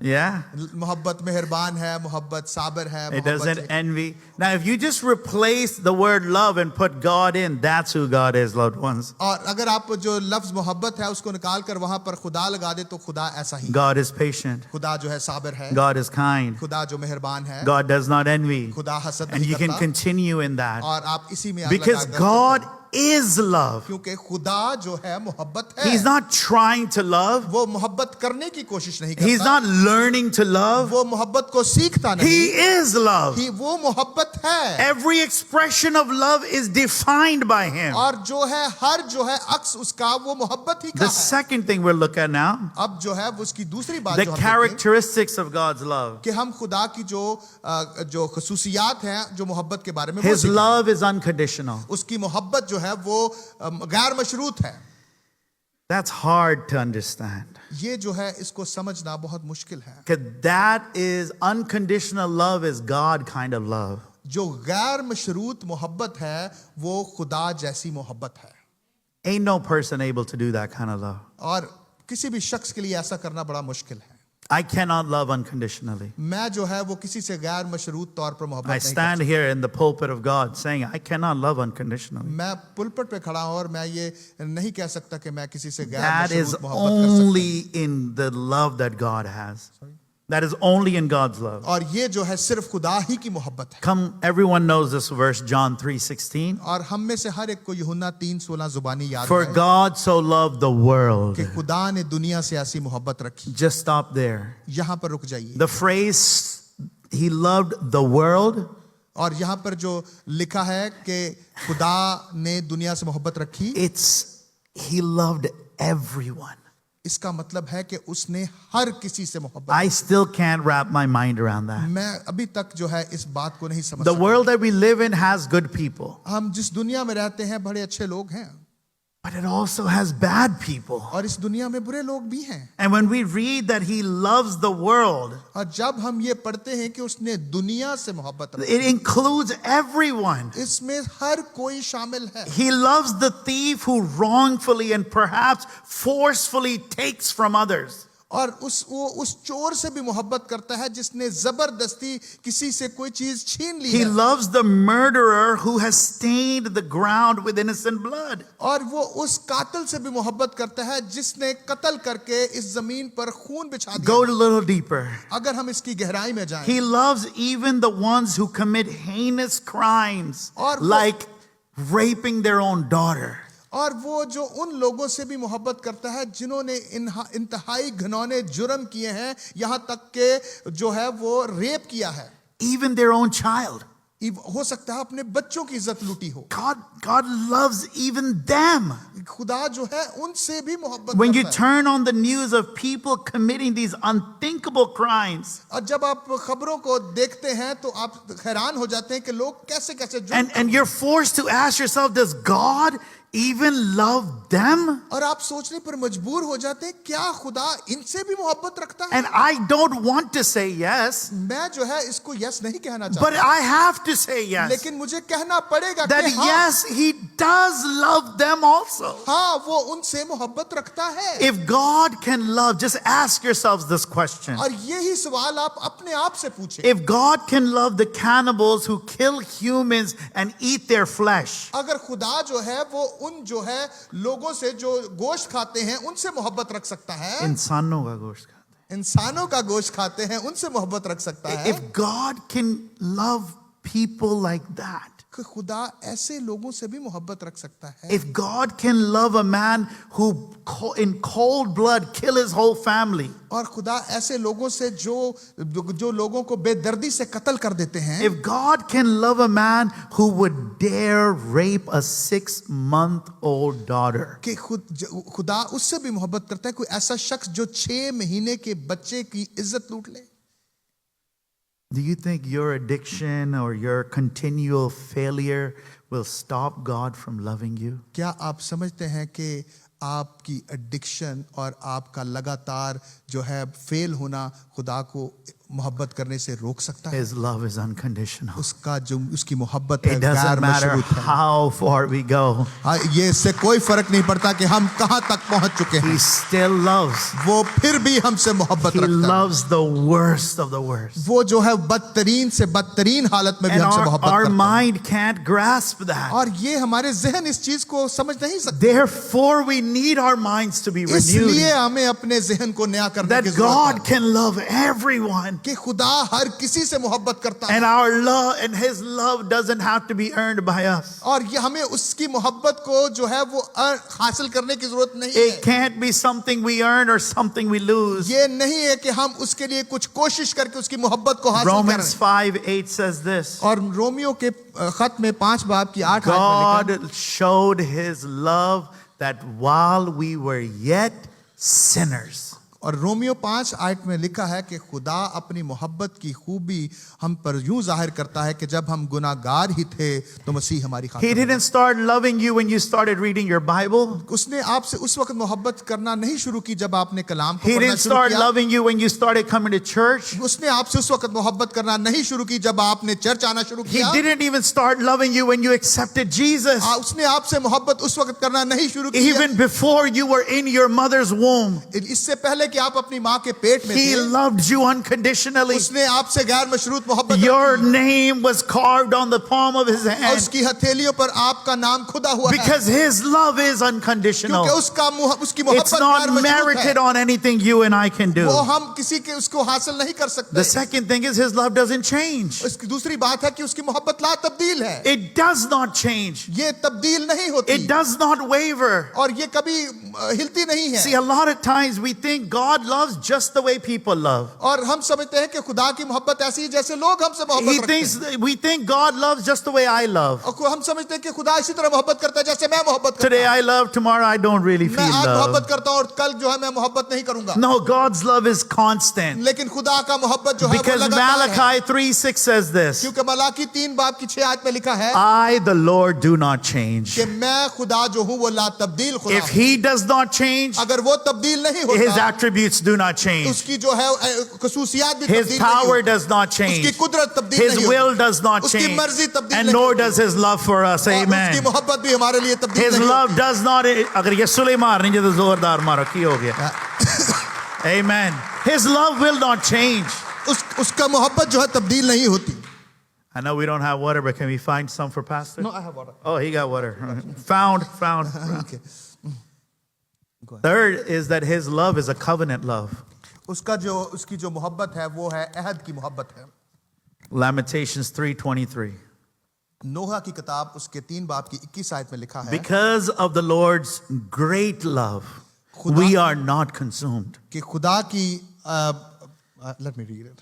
yeah. मोहब्बत मेहरबान है, मोहब्बत साबर है. It doesn't envy. Now if you just replace the word love and put God in, that's who God is, loved ones. और अगर आप जो लफ्ज मोहब्बत है उसको निकाल कर वहां पर खुदा लगा दे तो खुदा ऐसा ही. God is patient. खुदा जो है साबर है. God is kind. खुदा जो मेहरबान है. God does not envy. खुदा हसद And नहीं you can करता. continue in that. और आप इसी में Because God is love. क्योंकि खुदा जो है मोहब्बत है. He's not trying to love. वो मोहब्बत करने की कोशिश नहीं करता. He's not learning to love. वो मोहब्बत को सीखता नहीं. He is love. वो मोहब्बत है. Every expression of love is defined by Him. और जो है हर जो है अक्स उसका वो मोहब्बत ही का The है. second thing we'll look at now, अब जो है वो उसकी दूसरी बात the जो हम characteristics of God's love. कि हम खुदा की जो खसूसियात हैं जो मोहब्बत के बारे में वो His सीखें. love is unconditional. उसकी मोहब्बत जो है वो गैर मशरूत है. That's hard to understand. ये जो है इसको समझना बहुत मुश्किल है. Because that is unconditional love is God kind of love. जो गैर मशरूत मोहब्बत है वो खुदा जैसी मोहब्बत है. Ain't no person able to do that kind of love. और किसी भी शख्स के लिए ऐसा करना बड़ा मुश्किल है. I cannot love unconditionally. मैं जो है वो किसी से गैर मशरूत तौर पर मोहब्बत I नहीं stand here in the pulpit of God saying, I cannot love unconditionally. मैं पुलपट पे खड़ा हूं और मैं ये नहीं कह सकता कि मैं किसी से गैर That is मशरूत मोहब्बत कर सकता only in the love that God has. That is only in God's love. हूं. और ये जो है सिर्फ खुदा ही की मोहब्बत है. Come, everyone knows this verse, John 3:16. और हम में से हर एक को यूहन्ना 3:16 जुबानी याद For है God so loved the world. कि खुदा ने दुनिया से ऐसी मोहब्बत रखी. Just stop there. यहाँ पर रुक जाइए. The phrase, He loved the world, और यहाँ पर जो लिखा है कि खुदा ने दुनिया से मोहब्बत रखी, it's He loved everyone. इसका मतलब है कि उसने हर किसी से मोहब्बत. I still can't wrap my mind around that. मैं अभी तक जो है इस बात को नहीं समझ The सकता. world that we live in has good people, हम जिस दुनिया में रहते हैं बड़े अच्छे लोग हैं but it also has bad people. और इस दुनिया में बुरे लोग भी हैं. And when we read that He loves the world, और जब हम ये पढ़ते हैं कि उसने दुनिया से मोहब्बत रखी, it includes everyone. इसमें हर कोई शामिल है. He loves the thief who wrongfully and perhaps forcefully takes from others. और वो उस चोर से भी मोहब्बत करता है जिसने जबरदस्ती किसी से कोई चीज छीन ली He है। loves the murderer who has stained the ground with innocent blood. और वो उस कातिल से भी मोहब्बत करता है जिसने कत्ल करके इस जमीन पर खून बिछा Go दिया। a little deeper. अगर हम इसकी गहराई में जाएं, He loves even the ones who commit heinous crimes, और वो- like raping their own daughter. और वो जो उन लोगों से भी मोहब्बत करता है जिन्होंने इंतहाई घिनौने जुर्म किए हैं, यहां तक के जो है वो रेप किया है, Even their own child. हो सकता है अपने बच्चों की इज्जत लूटी हो। God loves even them. खुदा जो है उनसे भी मोहब्बत When you करता है। turn on the news of people committing these unthinkable crimes, और जब आप खबरों को देखते हैं तो आप हैरान हो जाते हैं कि लोग कैसे कैसे जुर्म and you're forced to ask yourself, does God even love them? और आप सोचने पर मजबूर हो जाते हैं क्या खुदा इनसे भी मोहब्बत रखता है। And I don't want to say yes, मैं जो है इसको यस नहीं कहना but चाहता, I have to say yes. लेकिन मुझे कहना पड़ेगा That कि हाँ, yes, He does love them also. हाँ वो उनसे मोहब्बत रखता है। If God can love, just ask yourselves this question. और यही सवाल आप अपने आप से पूछें। If God can love the cannibals who kill humans and eat their flesh, अगर खुदा जो है वो उन जो है लोगों से जो गोश्त खाते हैं उनसे मोहब्बत रख सकता है, इंसानों का गोश्त खाते हैं. इंसानों का गोश्त खाते हैं उनसे मोहब्बत रख सकता है। If God can love people like that, कि खुदा ऐसे लोगों से भी मोहब्बत रख सकता है। if God can love a man who in cold blood kill his whole family, और खुदा ऐसे लोगों से जो लोगों को बेदर्दी से कत्ल कर देते हैं, if God can love a man who would dare rape a 6-month-old daughter, कि खुदा उससे भी मोहब्बत करता है कोई ऐसा शख्स जो 6 महीने के बच्चे की इज्जत लूट ले। do you think your addiction or your continual failure will stop God from loving you? क्या आप समझते हैं कि आपकी एडिक्शन और आपका लगातार जो है फेल होना खुदा को मोहब्बत करने से रोक सकता है? His love is unconditional. उसकी मोहब्बत है It doesn't गैर matter मशरूत है। how far we go, हाँ, ये इससे कोई फर्क नहीं पड़ता कि हम कहां तक पहुंच चुके हैं, He still loves. वो फिर भी हमसे मोहब्बत He रखता है। loves the worst of the worst. वो जो है बदतरीन से बदतरीन हालत में भी And हमसे मोहब्बत our करता है। mind can't grasp that. और ये हमारे जहन इस चीज को समझ नहीं सकते। Therefore, we need our minds to be इसलिए renewed. हमें अपने जहन को नया करने That की जरूरत God है can love everyone. कि खुदा हर किसी से मोहब्बत करता है। And our love and His love doesn't have to be earned by us. और ये हमें उसकी मोहब्बत को जो है वो हासिल करने की जरूरत नहीं It है। can't be something we earn or something we lose. ये नहीं है कि हम उसके लिए कुछ कोशिश करके उसकी मोहब्बत को हासिल Romans करें। 5:8 says this. और रोमियो के खत में 5 बाब की 8 आयत में लिखा, God showed His love that while we were yet sinners. और रोमियो 5 आयत में लिखा है कि खुदा अपनी मोहब्बत की खूबी हम पर यूं जाहिर करता है कि जब हम गुनाहगार ही थे तो मसीह हमारी He खातिर didn't start loving you when you started reading your Bible. उसने आपसे उस वक्त मोहब्बत करना नहीं शुरू की जब आपने कलाम को He पढ़ना didn't शुरू start किया। loving you when you started coming to church. उसने आपसे उस वक्त मोहब्बत करना नहीं शुरू की जब आपने चर्च आना शुरू He किया। didn't even start loving you when you accepted Jesus. उसने आपसे मोहब्बत उस वक्त करना नहीं शुरू की Even before you were in your mother's womb, इससे पहले कि आप अपनी माँ के पेट में He थे, loved you unconditionally. उसने आपसे गैर मशरूत मोहब्बत Your रखी। name was carved on the palm of His और hand उसकी हथेलियों पर आपका नाम खुदा हुआ है because His love is unconditional. क्योंकि उसकी It's मोहब्बत not गैर मशरूत merited है। on anything you and I can do. वो हम किसी के उसको हासिल नहीं कर सकते। The second thing is His love doesn't change. इसकी दूसरी बात है कि उसकी मोहब्बत ला तब्दील है। It does not change. ये तब्दील नहीं होती It does not waver. और ये कभी हिलती नहीं है। See, a lot of times we think God loves just the way people love. और हम समझते हैं कि खुदा की मोहब्बत ऐसी है जैसे लोग हमसे मोहब्बत रखते हैं। We think God loves just the way I love. और हम समझते हैं कि खुदा इसी तरह मोहब्बत करता है जैसे मैं मोहब्बत करता Today I love, tomorrow I don't really हूं। feel मैं आज मोहब्बत love. करता हूं और कल जो है मैं मोहब्बत नहीं करूंगा। No, God's love is constant. लेकिन खुदा का मोहब्बत जो है वो Because लगातार है। Malachi 3:6 says this, क्योंकि मलाकी 3 बाब की 6 आयत में लिखा है I, the Lord, do not change. कि मैं खुदा जो हूं वो ला तब्दील खुदा If हूं। He does not change, अगर वो तब्दील नहीं His होता attributes do not change. उसकी जो है खसूसियात भी His तब्दील नहीं power होती। does not उसकी change. कुदरत तब्दील His नहीं will होती। does not उसकी change. मर्जी तब्दील And नहीं nor होती। does His love for us. और उसकी Amen. मोहब्बत भी हमारे लिए तब्दील His नहीं love does not. अगर ये सुले मारनी जो तो जोरदार मारो की हो गया. होती। Amen. His love will not change. उसका मोहब्बत जो है तब्दील नहीं होती. I know we don't have water, but can we find some for Pastor? No, I have water. Oh, he got water. Found. Okay. Third is that his love is a covenant love. उसकी जो मोहब्बत है वो है अहद की मोहब्बत है. Lamentations 3:23. नोहा की किताब उसके 3 बाब की 21 आयत में लिखा है Because of the Lord's great love, we are not consumed. कि खुदा की let me read it.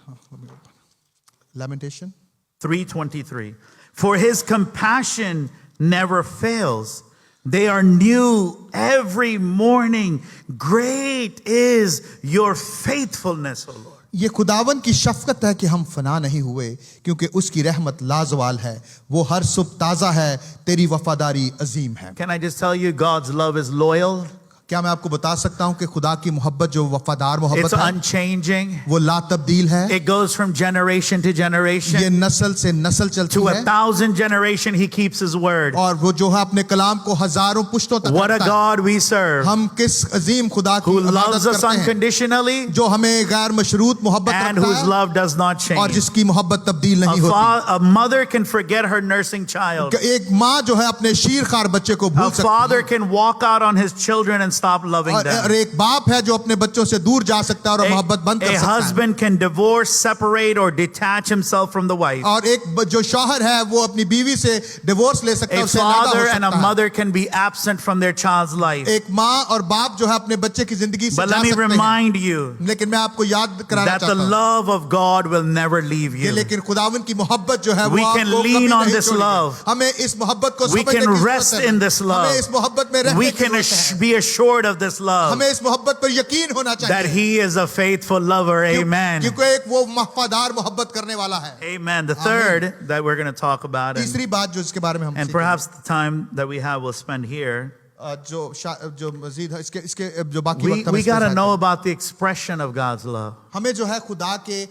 Lamentation 3:23. For his compassion never fails. They are new every morning. Great is your faithfulness, O Lord. ये खुदावन की शफकत है कि हम फना नहीं हुए क्योंकि उसकी रहमत लाजवाल है. वो हर सुबह ताजा है. तेरी वफादारी अजीम है. Can I just tell you, God's love is loyal. क्या मैं आपको बता सकता हूं कि खुदा की मोहब्बत जो वफादार मोहब्बत It's है unchanging. वो ला तब्दील है. It goes from generation to ये generation. नस्ल से नस्ल चलती To है 1,000 generation, he keeps his word. और वो जो है अपने कलाम को हजारों पुश्तों तक What a रखता है. God we serve, हम किस अजीम खुदा की who इबादत loves us करते हैं unconditionally जो हमें गैर मशरूत मोहब्बत and रखता whose है love does not और change. जिसकी मोहब्बत तब्दील नहीं होती. A mother can forget her nursing child. एक माँ जो है अपने शीरखार बच्चे को भूल A सकती father है can walk out on his children and stop loving और them. एक बाप है जो अपने बच्चों से दूर जा सकता है और मोहब्बत बंद कर A सकता है. husband can divorce, separate, or detach himself from the wife. और एक जो शौहर है वो अपनी बीवी से डिवोर्स ले सकता है. A उससे अलग हो father and a सकता है. mother can be absent from their child's life. एक माँ और बाप जो है अपने बच्चे की जिंदगी से But जा let me सकते हैं. remind you लेकिन मैं आपको याद कराना that the चाहता हूँ love of God will never leave कि you. लेकिन खुदावन की मोहब्बत जो है We वो can आपको lean कभी on नहीं this छोड़ेगी. love. हमें इस मोहब्बत को We समझने can की rest जरूरत है. in this love. हमें इस मोहब्बत में रहने We की can जरूरत है. be assured of this love, हमें इस मोहब्बत पर यकीन होना that चाहिए He is a faithful lover. Amen. क्योंकि एक वो वफादार मोहब्बत करने वाला है. Amen. The third that we're going to talk about, तीसरी बात जो इसके बारे में हम and सीखेंगे, perhaps the time that we have we'll spend here, जो मजीद है इसके जो बाकी वक्त हम we इस पर got to शायद know करें. about the expression of God's love. हमें जो है खुदा के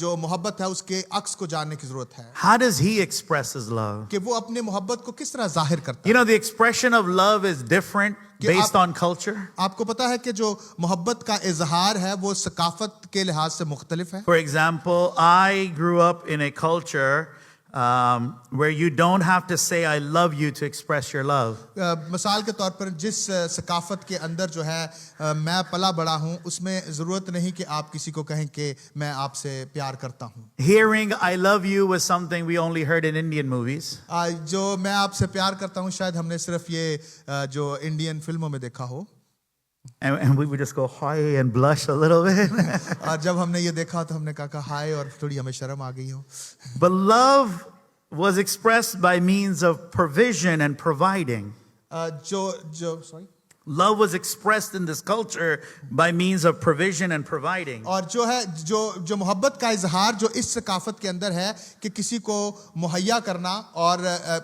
जो मोहब्बत है उसके अक्स को जानने की जरूरत है How does He express His love? कि वो अपने मोहब्बत को किस तरह जाहिर करता You है. know, the expression of love is different based on culture. आपको पता है कि जो मोहब्बत का इजहार है वो सकाफत के लिहाज से मुख्तलिफ है. For example, I grew up in a culture where you don't have to say I love you to express your love. मिसाल के तौर पर जिस सकाफत के अंदर जो है मैं पला बड़ा हूँ उसमें ज़रूरत नहीं कि आप किसी को कहें कि मैं आपसे प्यार करता हूँ. Hearing I love you was something we only heard in Indian movies. जो मैं आपसे प्यार करता हूँ शायद हमने सिर्फ ये जो इंडियन फिल्मों में देखा हो. And we would just go hi and blush a little bit. और जब हमने ये देखा तो हमने कहा हाय और थोड़ी हमें शर्म आ गई हो. But love was expressed by means of provision and providing. sorry. Love was expressed in this culture by means of provision and providing. और जो है जो मोहब्बत का इजहार जो इस सकाफत के अंदर है कि किसी को मुहैया करना और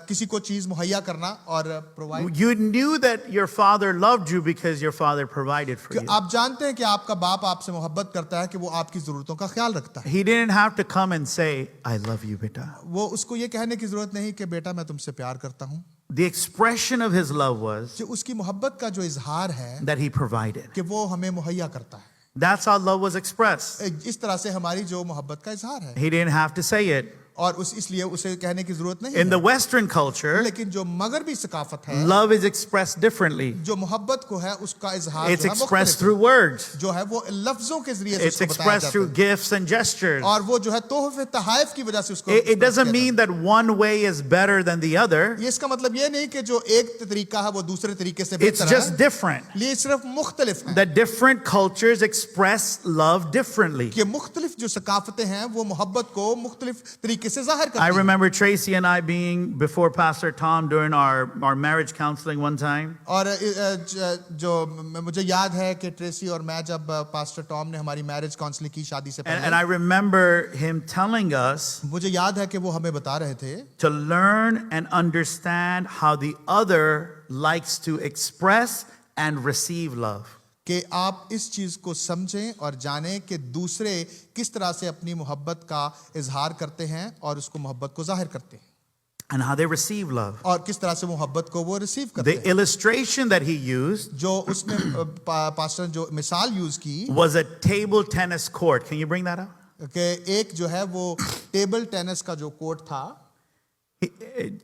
किसी को चीज मुहैया करना और provide. You knew that your father loved you because your father provided for you. आप जानते हैं कि आपका बाप आपसे मोहब्बत करता है कि वो आपकी जरूरतों का ख्याल रखता है. He didn't have to come and say, I love you, beta. वो उसको ये कहने की जरूरत नहीं कि बेटा मैं तुमसे प्यार करता हूँ. The expression of his love was जो उसकी मोहब्बत का जो इजहार है that he provided. कि वो हमें मुहैया करता है. That's how love was expressed. इस तरह से हमारी जो मोहब्बत का इजहार है He didn't have to say it. और इसलिए उसे कहने की जरूरत नहीं In the है. Western culture, लेकिन जो मगरबी सकाफत है love is expressed differently. जो मोहब्बत को है उसका इजहार It's जो है expressed मुख्तलिफ through words. है. जो है वो लफ्जों के जरिए से It's उसको बताया expressed जाता through है. gifts and gestures. और वो जो है तोहफे तहाइफ की वजह से उसको It express doesn't किया mean that one way is better than the other. जाता है. ये इसका मतलब ये नहीं कि जो एक तरीका है वो दूसरे तरीके से It's बेहतर just है. different. ये सिर्फ मुख्तलिफ है That different cultures express love differently. कि मुख्तलिफ जो सकाफतें हैं वो मोहब्बत को मुख्तलिफ तरीके से जाहिर I करती हैं. remember Tracy and I being before Pastor Tom during our marriage counseling one time. और जो मुझे याद है कि ट्रेसी और मैं जब पास्टर टॉम ने हमारी मैरिज काउंसलिंग की शादी से And पहले I remember him telling us मुझे याद है कि वो हमें बता रहे थे to learn and understand how the other likes to express and receive love. कि आप इस चीज को समझें और जानें कि दूसरे किस तरह से अपनी मोहब्बत का इजहार करते हैं और उसको मोहब्बत को जाहिर करते हैं. and how they receive love. और किस तरह से मोहब्बत को वो रिसीव करते The हैं। illustration that he used जो उसने पास्टर जो मिसाल यूज की was a table tennis court. Can you bring that up? कि एक जो है वो टेबल टेनिस का जो कोर्ट था,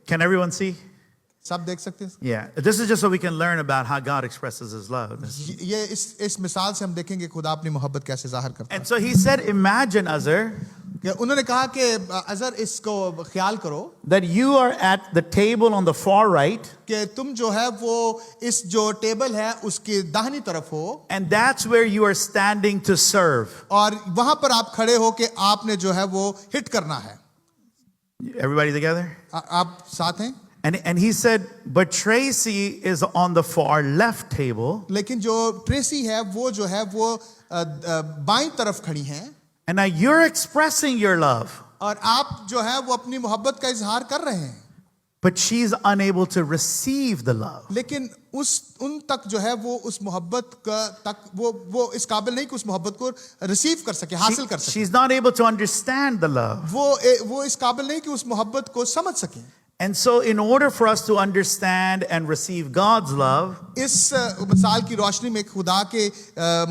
Can everyone see? सब देख सकते हैं। Yeah. This is just so we can learn about how God expresses his love. ये इस मिसाल से हम देखेंगे खुदा अपनी मोहब्बत कैसे जाहिर करता है। And so he said, imagine, Azar, कि उन्होंने कहा कि अजर इसको ख्याल करो that you are at the table on the far right, कि तुम जो है वो इस जो टेबल है उसकी दाहिनी तरफ हो, and that's where you are standing to serve. और वहां पर आप खड़े हो कि आपने जो है वो हिट करना है। Everybody together? आप साथ हैं? And he said, but Tracy is on the far left table. लेकिन जो ट्रेसी है वो जो है वो बाईं तरफ खड़ी हैं, And now you're expressing your love, और आप जो है वो अपनी मोहब्बत का इजहार कर रहे हैं, but she's unable to receive the love. लेकिन उन तक जो है वो उस मोहब्बत का तक वो इस काबिल नहीं कि उस मोहब्बत को रिसीव कर सके, हासिल कर सके। She's not able to understand the love. वो इस काबिल नहीं कि उस मोहब्बत को समझ सके। And so, in order for us to understand and receive God's love, इस मिसाल की रोशनी में खुदा के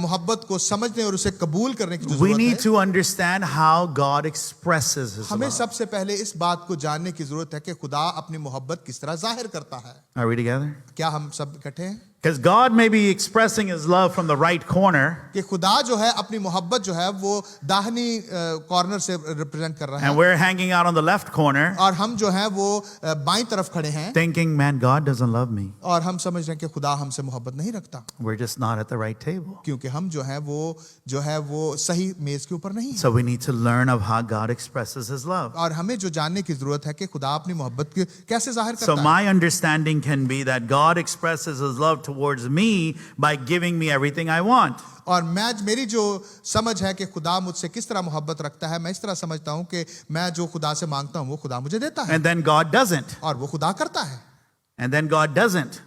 मोहब्बत को समझने और उसे कबूल करने की जो we जरूरत need है, to understand how God expresses His हमें love. सबसे पहले इस बात को जानने की जरूरत है कि खुदा अपनी मोहब्बत किस तरह जाहिर करता है। Are we together? क्या हम सब इकट्ठे हैं? Because God may be expressing His love from the right corner, कि खुदा जो है अपनी मोहब्बत जो है वो दाहिनी कॉर्नर से रिप्रेजेंट कर रहा and है, we're hanging out on the left corner, और हम जो है वो बाईं तरफ खड़े हैं, thinking, man, God doesn't love me. और हम समझ रहे हैं कि खुदा हमसे मोहब्बत नहीं रखता, We're just not at the right table. क्योंकि हम जो है वो सही मेज के ऊपर नहीं है। So we need to learn of how God expresses His love. और हमें जो जानने की जरूरत है कि खुदा अपनी मोहब्बत कैसे जाहिर So करता है। my understanding can be that God expresses His love towards me by giving me everything I want. और मेरी जो समझ है कि खुदा मुझसे किस तरह मोहब्बत रखता है, मैं इस तरह समझता हूं कि मैं जो खुदा से मांगता हूं वो खुदा मुझे देता है, And then God doesn't. और वो खुदा करता है। And then God doesn't.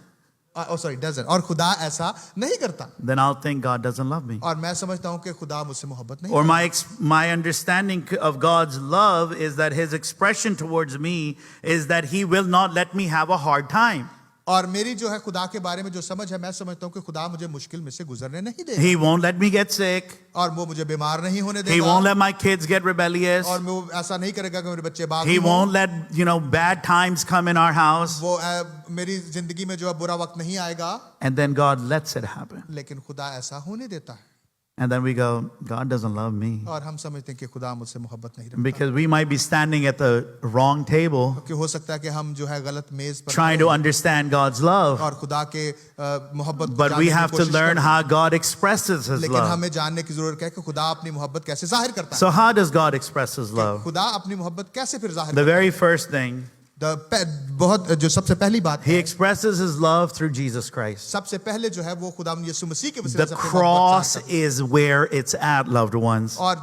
और खुदा ऐसा नहीं करता, Then I'll think God doesn't love me. और मैं समझता हूं कि खुदा मुझसे मोहब्बत नहीं Or करता। my understanding of God's love is that His expression towards me is that He will not let me have a hard time. और मेरी जो है खुदा के बारे में जो समझ है, मैं समझता हूं कि खुदा मुझे मुश्किल में से गुजरने नहीं देगा, He won't let me get sick. और वो मुझे बीमार नहीं होने He देगा, won't let my kids get rebellious. और वो ऐसा नहीं करेगा कि मेरे बच्चे He बागी हों। won't let, bad times come in our house. वो मेरी जिंदगी में जो है बुरा वक्त नहीं आएगा, And then God lets it happen. लेकिन खुदा ऐसा होने देता है, And then we go, God doesn't love me. और हम समझते हैं कि खुदा मुझसे मोहब्बत नहीं रखता, Because we might be standing at the wrong table क्योंकि हो सकता है कि हम जो है गलत मेज पर trying to understand God's love. और खुदा के मोहब्बत को But we जानने की have to कोशिश learn करते हैं। how God expresses His लेकिन love. हमें जानने की जरूरत है कि खुदा अपनी मोहब्बत कैसे जाहिर करता है। So how does God express His love? खुदा अपनी मोहब्बत कैसे फिर जाहिर The करता very first thing, है? बहुत जो सबसे पहली बात He है, expresses His love through Jesus Christ. सबसे पहले जो है वो खुदा यीशु मसीह के वसीले The से अपनी मोहब्बत cross जाहिर करता है। is where it's at, loved ones. और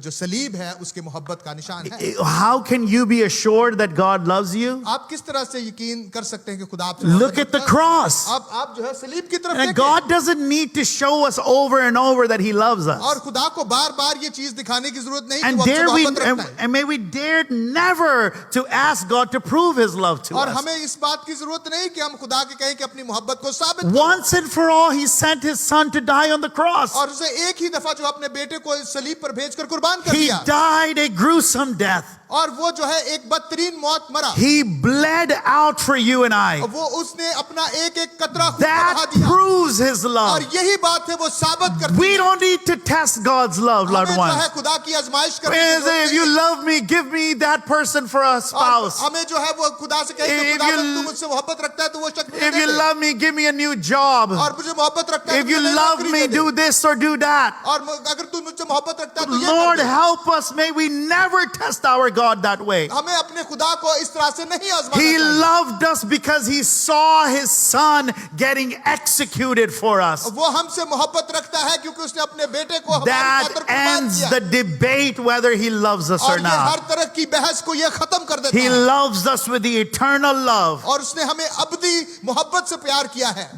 जो सलीब है उसके मोहब्बत का निशान है। How can you be assured that God loves you? आप किस तरह से यकीन कर सकते हैं कि खुदा आपसे मोहब्बत Look at the रखता है? cross. आप जो है सलीब की तरफ And देखें। God doesn't need to show us over and over that He loves us. और खुदा को बार-बार ये चीज दिखाने की जरूरत नहीं कि And वो हमसे dare we, मोहब्बत रखता है। and may we dare never to ask God to prove His love to और us. हमें इस बात की जरूरत नहीं कि हम खुदा के कहें कि अपनी मोहब्बत को साबित करो। Once and for all, He sent His Son to die on the cross. और उसे एक ही दफा जो अपने बेटे को सलीब पर भेजकर कुर्बान कर He दिया, died a gruesome death. और वो जो है एक बदतरीन मौत मरा, He bled out for you and I. और वो उसने अपना एक-एक कतरा खून बहा That दिया, proves His और love. यही बात है वो साबित करती We है। don't need to test God's love, हमें loved जो है ones. खुदा की आजमाइश करने की जरूरत If you नहीं। love me, give me that person for a और spouse. हमें जो है वो खुदा से कहें कि If खुदा you- तू मुझसे मोहब्बत रखता है तो वो शख्स मुझे If they you they. love me, give me a new job. और मुझे मोहब्बत रखता है If तो you मुझे नई love नौकरी me, they they. do this or do that. और अगर तू मुझसे मोहब्बत रखता है तो ये Lord, कर दे। help us. May we never test our God that way. हमें अपने खुदा को इस तरह से नहीं आजमाना He चाहिए। loved us because He saw His Son getting executed for us. वो हमसे मोहब्बत रखता है क्योंकि उसने अपने बेटे को हमारी That खातिर कुर्बान ends किया। the debate whether He loves us और or ये हर not. तरह की बहस को ये खत्म कर देता He है। loves us with the eternal love. और उसने हमें अबदी मोहब्बत से प्यार किया है।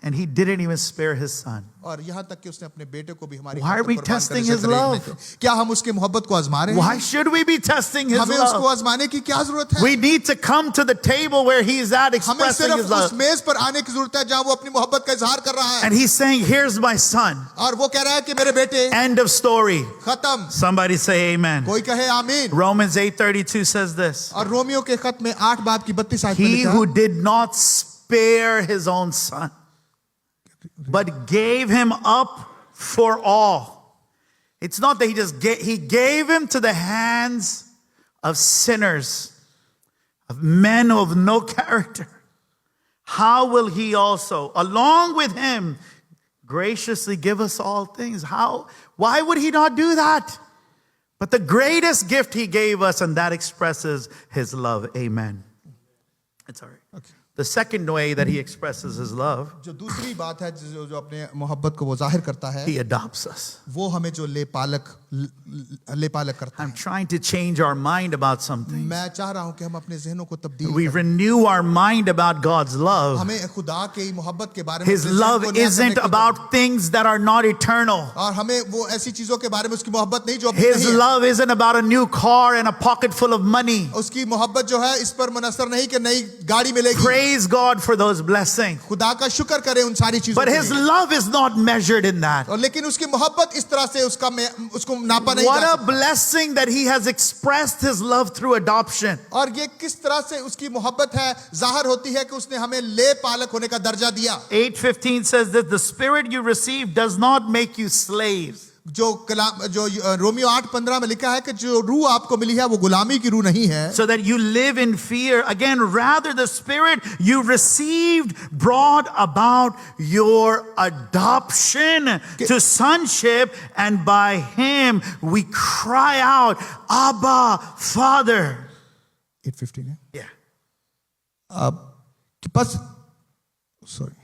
And he didn't even spare his son. और यहाँ तक कि उसने अपने बेटे को भी हमारी Why are खातिर we कुर्बान testing करने से his करेगा love? नहीं थे। क्या हम उसकी मोहब्बत को आजमा रहे Why हैं? should we be testing his हमें उसको love? आजमाने की क्या जरूरत है? We need to come to the table where he is at हमें expressing सिर्फ his उस love. मेज पर आने की जरूरत है जहाँ वो अपनी मोहब्बत का इजहार कर रहा है। And he's saying, here's my son. और वो कह रहा है कि मेरे बेटे, End of story. खत्म। Somebody say amen. कोई कहे आमीन। Romans 8:32 says this. और रोमियो के खत में 8 बाब की 32 आयत में He लिखा who है, did not spare his own son, but gave him up for all. It's not that he gave him to the hands of sinners, of men of no character. How will he also, along with him, graciously give us all things? Why would he not do that? But the greatest gift he gave us, and that expresses his love. Amen. It's all right. Okay. The second way that he expresses his love, जो दूसरी बात है जो अपने मोहब्बत को वो जाहिर करता है, he adopts us. वो हमें जो ले पालक करता I'm है। trying to change our mind about something. मैं चाह रहा हूं कि हम अपने जहनों को तब्दील We करें। renew our mind about God's love. हमें खुदा के मोहब्बत के बारे में His अपने जहन love को नया isn't करने की about things that are not eternal. और हमें वो ऐसी चीजों के बारे में उसकी मोहब्बत नहीं जो अभी His नहीं है। love isn't about a new car and a pocket full of money. उसकी मोहब्बत जो है इस पर मुनसर नहीं कि नई गाड़ी मिलेगी। Praise God for those blessings. खुदा का शुक्र करें उन सारी चीजों But के his लिए। love is not measured in that. और लेकिन उसकी मोहब्बत इस तरह से उसको नापा नहीं What जा a सकता। blessing that he has expressed his love through adoption. और ये किस तरह से उसकी मोहब्बत है जाहिर होती है कि उसने हमें ले पालक होने का दर्जा दिया। 8:15 says that the spirit you receive does not make you slaves. जो रोमियो 8:15 में लिखा है कि जो रूह आपको मिली है वो गुलामी की रूह नहीं है, So that you live in fear. Again, rather the spirit you received brought about your adoption to sonship, and by him we cry out, Abba, Father. 8:15 है। Yeah. कि बस सॉरी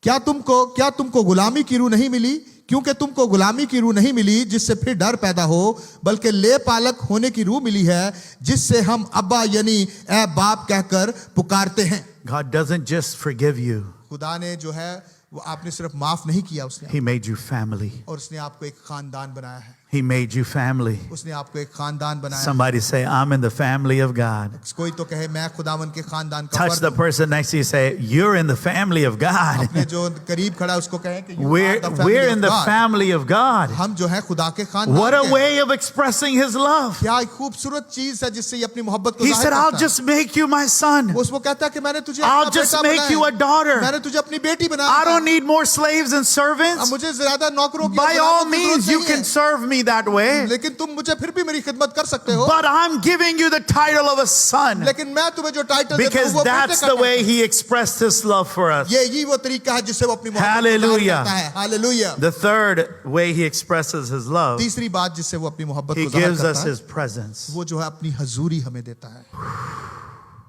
क्या तुमको गुलामी की रूह नहीं मिली, क्योंकि तुमको गुलामी की रूह नहीं मिली जिससे फिर डर पैदा हो, बल्कि ले पालक होने की रूह मिली है जिससे हम अब्बा यानी ए बाप कहकर पुकारते हैं। God doesn't just forgive you, खुदा ने जो है वो आपने सिर्फ माफ नहीं किया, he made you family. और उसने आपको एक खानदान बनाया है। He made you family. उसने आपको एक खानदान बनाया है। Somebody say, I'm in the family of God. कोई तो कहे मैं खुदावन के खानदान का Touch the फर्द हूं। person next to you, say, you're in the family of God. अपने जो करीब खड़ा है उसको कहें कि We're in the family of God. हम जो है खुदा के खानदान What a के। way of expressing his love. क्या एक खूबसूरत चीज है जिससे ये अपनी मोहब्बत को He जाहिर said, I'll करता है। just make you my son. वो उसको कहता है कि मैंने तुझे I'll अपना just बेटा make बनाया you a है। daughter. मैंने तुझे अपनी बेटी बनाया I है। don't need more slaves and अब servants. मुझे ज्यादा नौकरों की By और all गुलामों की means, जरूरत you नहीं can है। serve me that way. लेकिन तुम मुझे फिर भी मेरी खिदमत कर सकते हो। But I'm giving you the title of a son लेकिन मैं तुम्हें जो टाइटल देता हूं because वो बेटे that's का the टाइटल way है। he expressed his love for us. ये वो तरीका है जिससे वो अपनी मोहब्बत को Hallelujah. जाहिर करता है। Hallelujah. The third way he expresses his love, तीसरी बात जिससे वो अपनी मोहब्बत he को जाहिर gives us करता his है, presence. वो जो है अपनी हजूरी हमें देता है।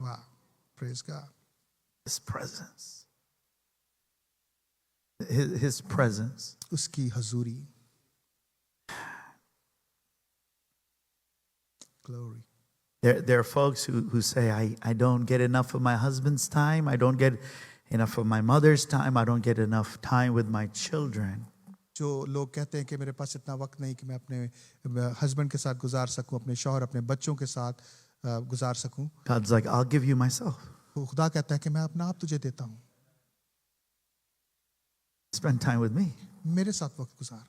वाह, praise God. His presence. His presence. उसकी हजूरी। Glory. There are folks who say, I don't get enough of my husband's time. I don't get enough of my mother's time. I don't get enough time with my children. जो लोग कहते हैं कि मेरे पास इतना वक्त नहीं कि मैं अपने हस्बैंड के साथ गुजार सकूं, अपने शौहर अपने बच्चों के साथ गुजार सकूं। God's like, I'll give you myself. वो खुदा कहता है कि मैं अपना आप तुझे देता हूं, Spend time with me. मेरे साथ वक्त गुजार।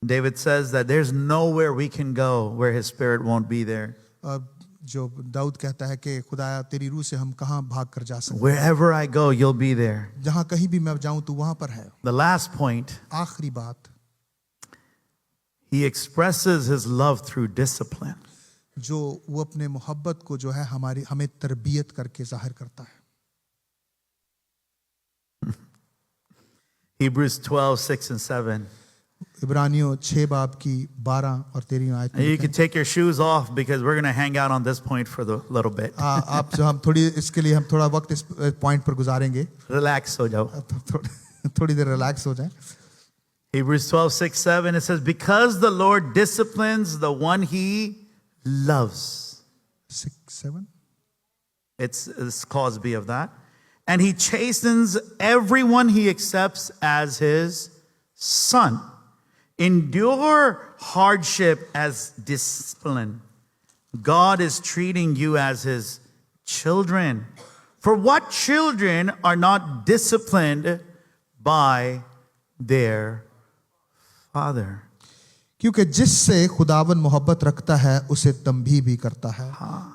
David says that there's nowhere we can go where his spirit won't be there. जो दाऊद कहता है कि खुदाया तेरी रूह से हम कहां भाग कर जा सकते हैं, Wherever I go, you'll be there. जहां कहीं भी मैं जाऊं तू वहां पर है। The last point, आखिरी बात, he expresses his love through discipline. जो वो अपने मोहब्बत को जो है हमें तरबियत करके जाहिर करता है। Hebrews 12:6-7. इब्रानियों 6 बाब की 12 और 13 आयत में You लिखा can take your shoes off because we're going to hang out on this point for a little bit. है, आप जो हम थोड़ी इसके लिए हम थोड़ा वक्त इस पॉइंट पर गुजारेंगे, Relax, ho jao. थोड़ी देर रिलैक्स हो जाए। Hebrews 12:6-7, it says, because the Lord disciplines the one he loves. 6, 7 It's clause B of that. And he chastens everyone he accepts as his son. Endure hardship as discipline. God is treating you as his children. For what children are not disciplined by their father? क्योंकि जिससे खुदावन मोहब्बत रखता है उसे तंबी भी करता है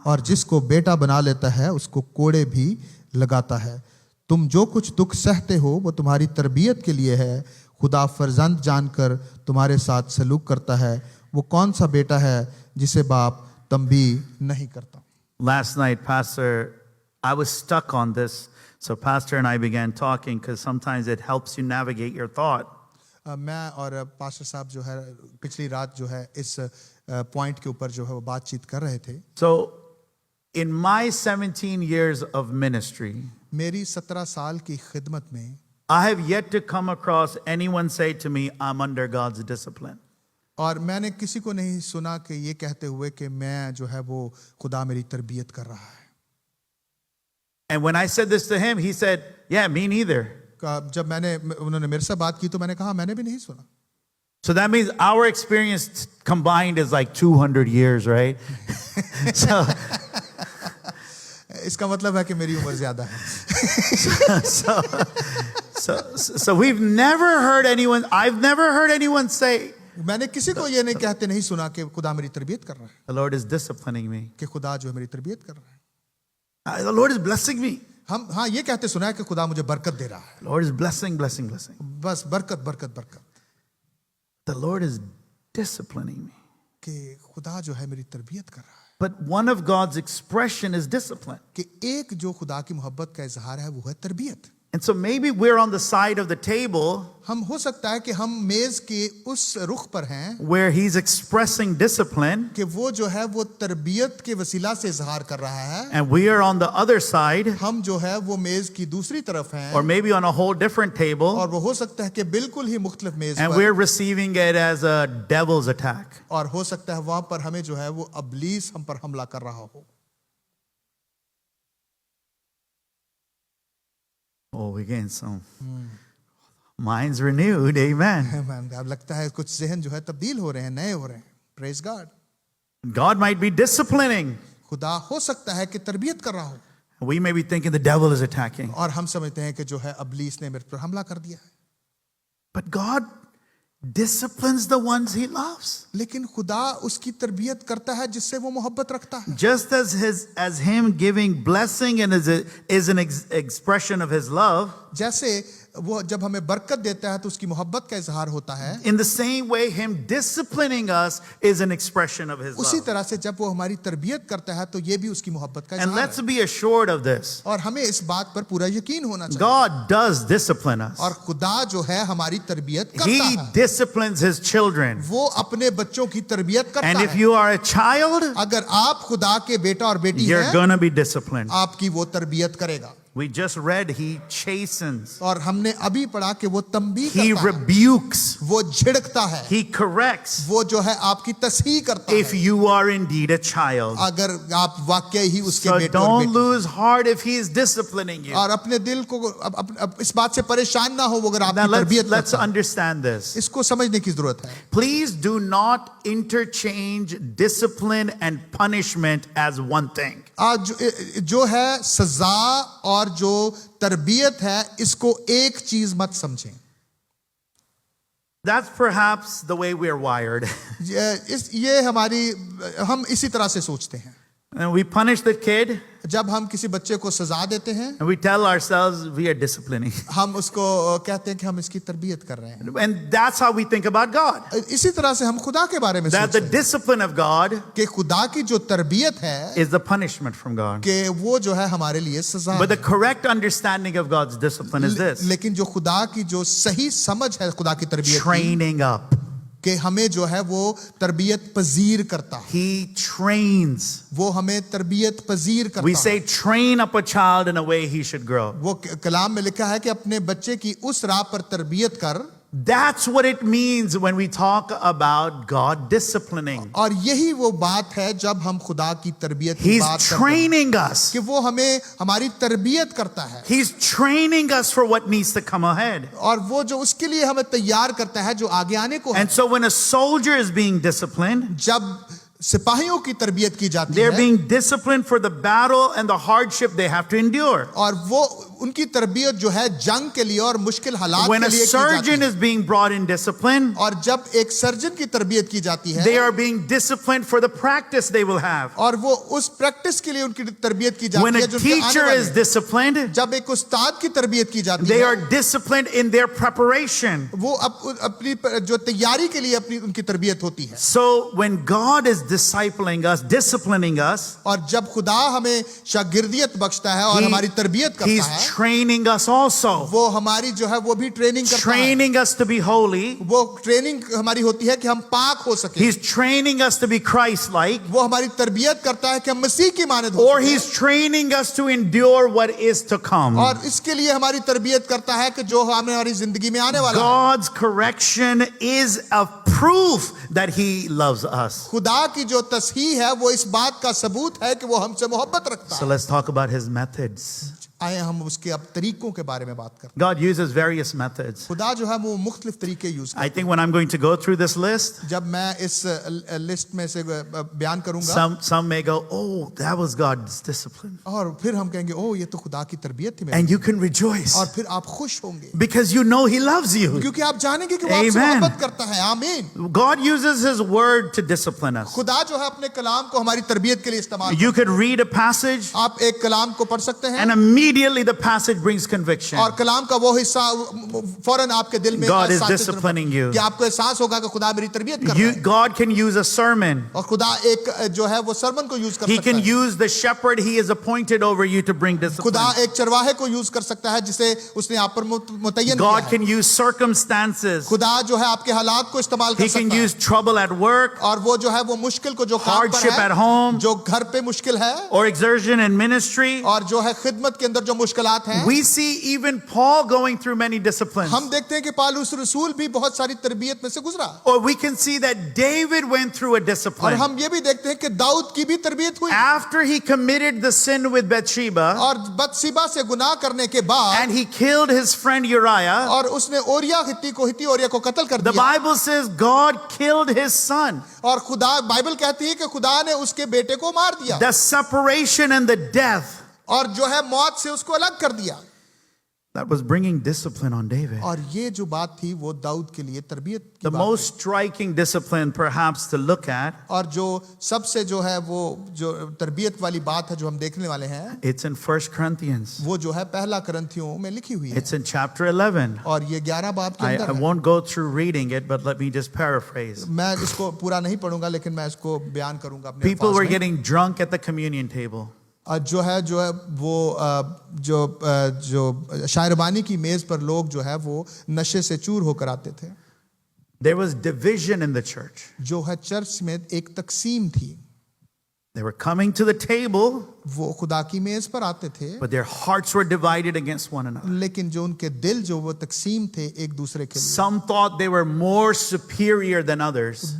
और जिसको बेटा बना लेता है उसको कोड़े भी लगाता है। तुम जो कुछ दुख सहते हो वो तुम्हारी तरबियत के लिए है। खुदा फर्जंद जानकर तुम्हारे साथ सलूक करता है। वो कौन सा बेटा है जिसे बाप तंबी नहीं करता। Last night, Pastor, I was stuck on this. So Pastor and I began talking because sometimes it helps you navigate your thought. मैं और पास्टर साहब जो है पिछली रात जो है इस पॉइंट के ऊपर जो है वो बातचीत कर रहे थे। So in my 17 years of ministry, मेरी 17 साल की खिदमत में I have yet to come across anyone say to me, I'm under God's discipline. और मैंने किसी को नहीं सुना कि ये कहते हुए कि मैं जो है वो खुदा मेरी तरबियत कर रहा है। And when I said this to him, he said, yeah, me neither. जब उन्होंने मेरे से बात की तो मैंने कहा मैंने भी नहीं सुना। So that means our experience combined is like 200 years, right? so, इसका मतलब है कि मेरी उम्र ज्यादा है। so we've never heard anyone, I've never heard anyone say, मैंने किसी को ये नहीं कहते नहीं सुना कि खुदा मेरी तरबियत कर रहा है, the Lord is disciplining me. कि खुदा जो है मेरी तरबियत कर रहा है। The Lord is blessing me. हम हाँ ये कहते सुना है कि खुदा मुझे बरकत दे रहा है। Lord is blessing, blessing, blessing. बस बरकत बरकत बरकत। The Lord is disciplining me. कि खुदा जो है मेरी तरबियत कर रहा है। But one of God's expression is discipline. कि एक जो खुदा की मोहब्बत का इजहार है वो है तरबियत। And so maybe we're on the side of the table हम हो सकता है कि हम मेज के उस रुख पर हैं where he's expressing discipline, कि वो जो है वो तरबियत के वसीला से इजहार कर रहा है, and we are on the other side, हम जो है वो मेज की दूसरी तरफ हैं, or maybe on a whole different table, और वो हो सकता है कि बिल्कुल ही मुख्तलिफ मेज and पर, we're receiving it as a devil's attack. और हो सकता है वहां पर हमें जो है वो अबलीस हम पर हमला कर रहा हो। Oh, we gain some minds renewed, amen. अब लगता है कुछ ज़हन जो है तब्दील हो रहे हैं, नए हो रहे हैं। Praise God. God might be disciplining. खुदा हो सकता है कि तरबियत कर रहा हो, We may be thinking the devil is attacking. और हम समझते हैं कि जो है अबलीस ने मेरे पर हमला कर दिया है। But God disciplines the ones he loves. लेकिन खुदा उसकी तरबियत करता है जिससे वो मोहब्बत रखता है। Just as him giving blessing and is an expression of his love, जैसे वो जब हमें बरकत देता है तो उसकी मोहब्बत का इजहार होता है, in the same way him disciplining us is an expression of his उसी love. तरह से जब वो हमारी तरबियत करता है तो ये भी उसकी मोहब्बत का And इजहार let's है। be assured of this. और हमें इस बात पर पूरा यकीन होना चाहिए। God does discipline us. और खुदा जो है हमारी तरबियत करता He है, disciplines his children. वो अपने बच्चों की तरबियत करता And if है। you are a child, अगर आप खुदा के बेटा और बेटी you're हैं, going to be disciplined. आपकी वो तरबियत करेगा। We just read he chastens. और हमने अभी पढ़ा कि वो तंबीह He करता है, rebukes. वो झिड़कता है, He corrects. वो जो है आपकी तस्हीह करता If है, you are indeed a child. अगर आप वाकई ही उसके So बेटे और don't बेटी। lose heart if he is disciplining you. और अपने दिल को अब इस बात से परेशान ना हो वो अगर Now आपकी तरबियत let's करता है। understand this. इसको समझने की जरूरत है। Please do not interchange discipline and punishment as one thing. आज जो है सजा और जो तरबियत है इसको एक चीज मत समझें। That's perhaps the way we are wired. ये हम इसी तरह से सोचते हैं। And we punish the kid जब हम किसी बच्चे को सजा देते हैं, and we tell ourselves we are disciplining. हम उसको कहते हैं कि हम इसकी तरबियत कर रहे हैं। And that's how we think about God. इसी तरह से हम खुदा के बारे में That सोचते the हैं discipline of God कि खुदा की जो तरबियत है is the punishment from God. कि वो जो है हमारे लिए सजा But the है। correct understanding of God's discipline is this: लेकिन जो खुदा की जो सही समझ है खुदा की तरबियत की, training up. कि हमें जो है वो तरबियत पजीर करता है, He trains. वो हमें तरबियत पजीर करता We है। say train up a child in a way he should grow. वो कलाम में लिखा है कि अपने बच्चे की उस राह पर तरबियत कर That's what it means when we talk about God disciplining. और यही वो बात है जब हम खुदा की तरबियत की He's बात करते हैं training us. कि वो हमें हमारी तरबियत करता है He's training us for what needs to come ahead. और वो जो उसके लिए हमें तैयार करता है जो आगे आने को है। And so when a soldier is being disciplined, जब सिपाहियों की तरबियत की जाती they're है being disciplined for the battle and the hardship they have to endure. और वो उनकी तरबियत जो है जंग के लिए और मुश्किल हालात When के a लिए की जाती surgeon है is being brought in discipline, और जब एक सर्जन की तरबियत की जाती है they are being disciplined for the practice they will have. और वो उस प्रैक्टिस के लिए उनकी तरबियत की When जाती a है जो उनके आने teacher वाले is हैं। disciplined, जब एक उस्ताद की तरबियत की जाती they है are disciplined in their preparation. वो अपनी जो तैयारी के लिए अपनी उनकी तरबियत होती है। So when God is discipling us, disciplining us, और जब खुदा हमें शागिर्दियत बख्शता है और हमारी तरबियत करता He's है training us also, वो हमारी जो है वो भी ट्रेनिंग करता है। training us to be holy. वो ट्रेनिंग हमारी होती है कि हम पाक हो सके। He's training us to be Christ-like, वो हमारी तरबियत करता है कि हम मसीह की मानद हो or सके। He's training us to endure what is to come. और इसके लिए हमारी तरबियत करता है कि जो हमारी जिंदगी में आने वाला है। God's correction is a proof that He loves us. खुदा की जो तस्हीह है वो इस बात का सबूत है कि वो हमसे मोहब्बत रखता So है। let's talk about His methods. आए हम उसके अब तरीकों के बारे में बात करते हैं। God uses various methods. खुदा जो है वो मुख्तलिफ तरीके यूज करता I think when I'm going to go through this list, है। जब मैं इस लिस्ट में से बयान करूंगा some may go, oh, that was God's discipline. और फिर हम कहेंगे ओ ये तो खुदा की तरबियत थी मेरी। And you can rejoice और फिर आप खुश होंगे because you know He loves you. क्योंकि आप जानेंगे कि वो आपसे Amen. मोहब्बत करता है। आमीन। God uses His word to discipline us. खुदा जो है अपने कलाम को हमारी तरबियत के लिए इस्तेमाल You could read a passage आप एक कलाम को पढ़ सकते हैं and immediately the passage brings conviction. और कलाम का वो हिस्सा फौरन आपके दिल में God is एहसास disciplining you. कि आपको एहसास होगा कि खुदा मेरी तरबियत कर रहा है। God can use a sermon. और खुदा एक जो है वो सरमन को यूज कर He सकता can है। use the shepherd He has appointed over you to bring discipline. खुदा एक चरवाहे को यूज कर सकता है जिसे उसने आप पर मुतय्यन किया God है। can use circumstances. खुदा जो है आपके हालात को इस्तेमाल कर He can सकता है use trouble at work और वो जो है वो मुश्किल को जो काम पर Hardship at है home. जो घर पे मुश्किल है or exertion in ministry. और जो है खिदमत के अंदर जो मुश्किलात हैं We see even Paul going through many disciplines. हम देखते हैं कि पालूस रसूल भी बहुत सारी तरबियत में से गुजरा Or we can see that David went through a और discipline. हम ये भी देखते हैं कि दाऊद की भी तरबियत हुई After he committed the sin with Bathsheba और बतसीबा से गुनाह करने के बाद and he killed his friend Uriah, और उसने ओरिया हित्ती ओरिया को कत्ल कर the दिया Bible says God killed his son. और खुदा बाइबल कहती है कि खुदा ने उसके बेटे को मार दिया The separation and the death और जो है मौत से उसको अलग कर दिया that was bringing discipline on David. और ये जो बात थी वो दाऊद के लिए तरबियत की The बात most striking discipline perhaps to look at, और जो सबसे जो है वो जो तरबियत वाली बात है जो हम देखने वाले हैं it's in 1 Corinthians. वो जो है पहला करंथियों में लिखी हुई है It's in chapter 11. और ये 11 बाब के I अंदर है। won't go through reading it, but let me just paraphrase. मैं इसको पूरा नहीं पढ़ूंगा लेकिन मैं इसको बयान करूंगा अपने People अल्फाज were में। getting drunk at the communion table. जो है वो जो शायरबानी की मेज पर लोग जो है वो नशे से चूर होकर आते थे There was division in the church. जो है चर्च में एक तकसीम थी They were coming to the table, वो खुदा की मेज पर आते थे but their hearts were divided against one another. लेकिन जो उनके दिल जो वो तकसीम थे एक दूसरे के लिए Some thought they were more superior than others.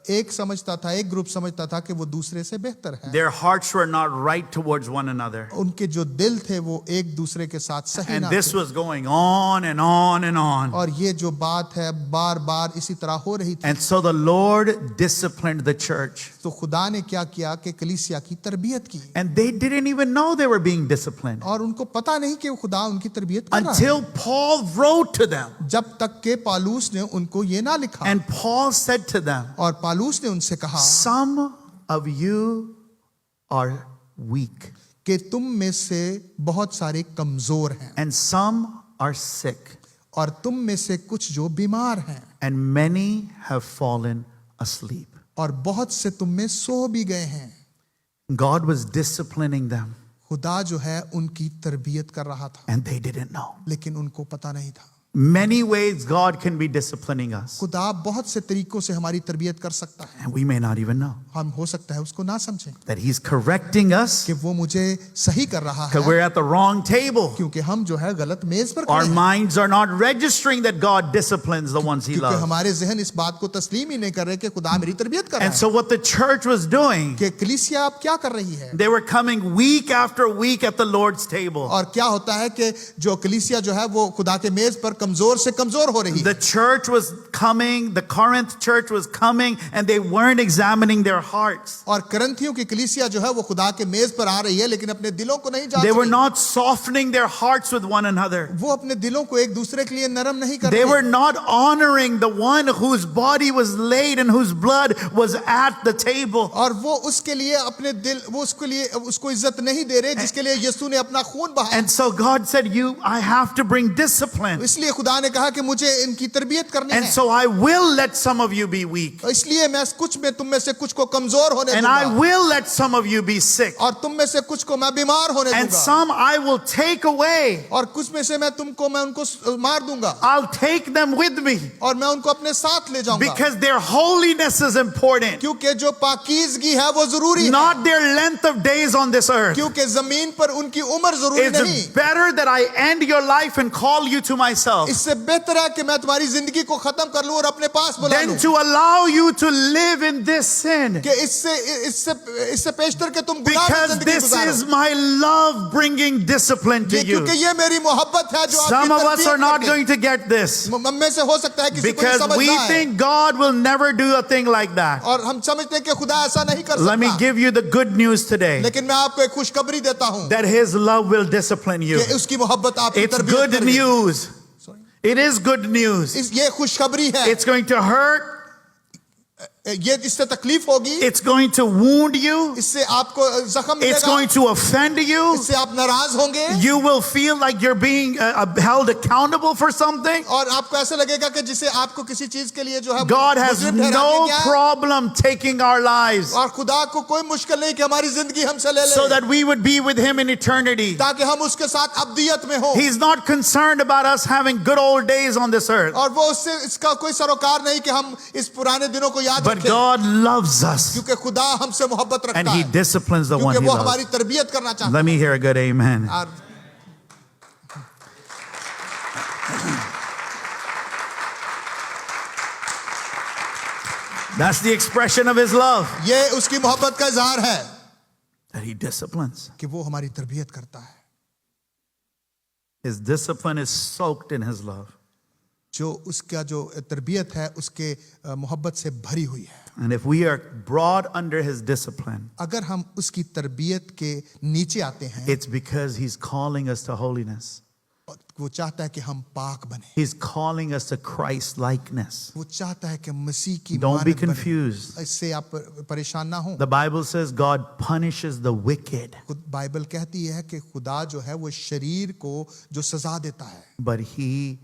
एक समझता था एक ग्रुप समझता था कि वो दूसरे से बेहतर है Their hearts were not right towards one another. उनके जो दिल थे वो एक दूसरे के साथ सही And ना this थे was going on and on and on. और ये जो बात है बार बार इसी तरह हो रही थी And so the Lord disciplined the church. तो खुदा ने क्या किया कि कलीसिया की तरबियत की And they didn't even know they were being disciplined और उनको पता नहीं कि खुदा उनकी तरबियत कर रहा है until Paul wrote to them. जब तक के पालूस ने उनको ये ना लिखा And Paul said to them, और पालूस ने उनसे कहा some of you are weak कि तुम में से बहुत सारे कमजोर हैं and some are sick और तुम में से कुछ जो बीमार हैं and many have fallen asleep. और बहुत से तुम में सो भी गए हैं God was disciplining them खुदा जो है उनकी तरबियत कर रहा था and they didn't know. लेकिन उनको पता नहीं था Many ways God can be disciplining us, खुदा बहुत से तरीकों से हमारी तरबियत कर सकता है, and we may not even know हम हो सकता है उसको ना समझें that He's correcting us कि वो मुझे सही कर रहा because है, we're at the wrong table. क्योंकि हम जो है गलत मेज पर Our खड़े हैं, minds are not registering that God disciplines the ones He क्योंकि loves. हमारे जहन इस बात को तस्लीम ही नहीं कर रहे कि खुदा मेरी तरबियत कर रहा And है। so, what the church was doing, कि कलीसिया अब क्या कर रही है, they were coming week after week at the Lord's table. और क्या होता है कि जो कलीसिया जो है वो खुदा के मेज पर कमजोर से कमजोर हो रही है। The church was coming, the Corinth church was coming, and they weren't examining their hearts. और करंथियों की कलीसिया जो है वो खुदा के मेज पर आ रही है, लेकिन अपने दिलों को नहीं जांच They were रही। not softening their hearts with one another. वो अपने दिलों को एक दूसरे के लिए नरम नहीं कर They रहे। were not honoring the one whose body was laid and whose blood was at the table. और वो उसके लिए अपने दिल वो उसके लिए उसको इज्जत नहीं दे रहे जिसके लिए यीशु ने अपना खून बहाया। And so God said, I have to bring discipline. इसलिए खुदा ने कहा कि मुझे इनकी तरबियत करनी And है, so I will let some of you be weak. इसलिए मैं कुछ में तुम में से कुछ को कमजोर होने And I दूंगा, will let some of you be sick. और तुम में से कुछ को मैं बीमार होने And दूंगा, some I will take away. और कुछ में से मैं उनको मार दूंगा, I'll take them with me. और मैं उनको अपने साथ ले जाऊंगा, Because their holiness is important. क्योंकि जो पाकीज़गी है वो जरूरी है, Not their length of days on this earth. क्योंकि जमीन पर उनकी उम्र जरूरी नहीं। It's better that I end your life and call you to myself इससे बेहतर है कि मैं तुम्हारी जिंदगी को खत्म कर लूं और अपने पास बुला than लूं, to allow you to live in this sin. कि इससे पेशतर के तुम गुनाह में Because जिंदगी this गुजारो, is my love bringing discipline to you. क्योंकि ये मेरी मोहब्बत है जो आपकी Some of us are not तरबियत going to get this करके। हम में से हो सकता है किसी को ये because समझ we ना आए, think God will never do a thing like that. और हम समझते हैं कि खुदा ऐसा नहीं कर Let me सकता, give you the good news today लेकिन मैं आपको एक खुशखबरी देता हूं that His love will discipline you. कि उसकी मोहब्बत आपकी It's तरबियत good करेगी। news. It is good news. ये खुशखबरी है, It's going to hurt. ये इससे तकलीफ होगी, It's going to wound you. इससे आपको जख्म It's मिलेगा, going to offend you. इससे आप नाराज होंगे, You will feel like you're being held accountable for something. और आपको ऐसा लगेगा कि जिसे आपको किसी चीज के लिए जो है God has मुजरिम ठहरा no दिया गया है, problem taking our lives और खुदा को कोई मुश्किल नहीं कि हमारी जिंदगी हमसे ले ले, so that we would be with Him in eternity. ताकि हम उसके साथ अब्दियत में हो, He's not concerned about us having good old days on this earth. और वो उससे इसका कोई सरोकार नहीं कि हम इस पुराने दिनों को याद But रखें, God loves us क्योंकि खुदा हमसे मोहब्बत and रखता He है, disciplines the one क्योंकि He वो loves. हमारी तरबियत करना चाहता Let me hear a good amen. है। और That's the expression of His love, ये उसकी मोहब्बत का इजहार है that He disciplines. कि वो हमारी तरबियत करता है, His discipline is soaked in His love. जो उसका जो तरबियत है उसके मोहब्बत से भरी हुई है। And if we are brought under His discipline, अगर हम उसकी तरबियत के नीचे आते हैं, it's because He's calling us to holiness. वो चाहता है कि हम पाक बने, He's calling us to Christ likeness. वो चाहता है कि मसीह की Don't be मानद बने। confused. इससे आप परेशान ना हो। The Bible says God punishes the wicked, Bible कहती है कि खुदा जो है वो शरीर को जो सजा देता है, but He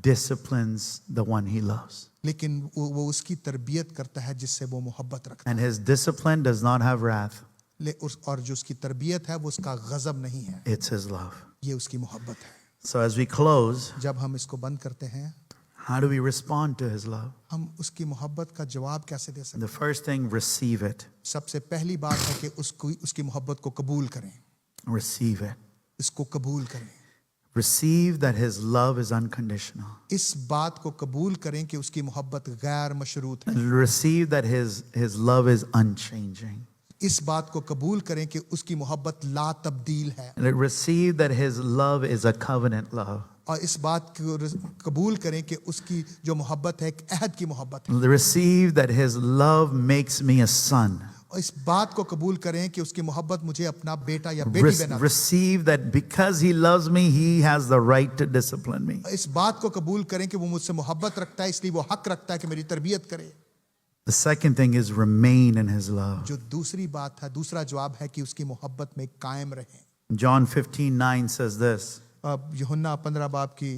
disciplines the one He loves. लेकिन वो उसकी तरबियत करता है जिससे वो मोहब्बत रखता And His discipline does not have wrath, है, और जो उसकी तरबियत है वो उसका गजब नहीं है, it's His love. ये उसकी मोहब्बत है। So as we close, जब हम इसको बंद करते हैं, how do we respond to His love? हम उसकी मोहब्बत का जवाब कैसे दे सकते The first thing, receive it. हैं? सबसे पहली बात है कि उसकी मोहब्बत को कबूल करें, Receive it. इसको कबूल करें, Receive that His love is unconditional. इस बात को कबूल करें कि उसकी मोहब्बत गैर मशरूत है, Receive that His love is unchanging. इस बात को कबूल करें कि उसकी मोहब्बत ला तब्दील है, Receive that His love is a covenant love. और इस बात को कबूल करें कि उसकी जो मोहब्बत है एक अहद की मोहब्बत है, Receive that His love makes me a son. और इस बात को कबूल करें कि उसकी मोहब्बत मुझे अपना बेटा या बेटी बना। Receive that because He loves me, He has the right to discipline me. इस बात को कबूल करें कि वो मुझसे मोहब्बत रखता है, इसलिए वो हक रखता है कि मेरी तरबियत करे। The second thing is remain in His love. जो दूसरी बात है, दूसरा जवाब है कि उसकी मोहब्बत में कायम रहें। John 15:9 says this. अब यूहन्ना 15 बाब की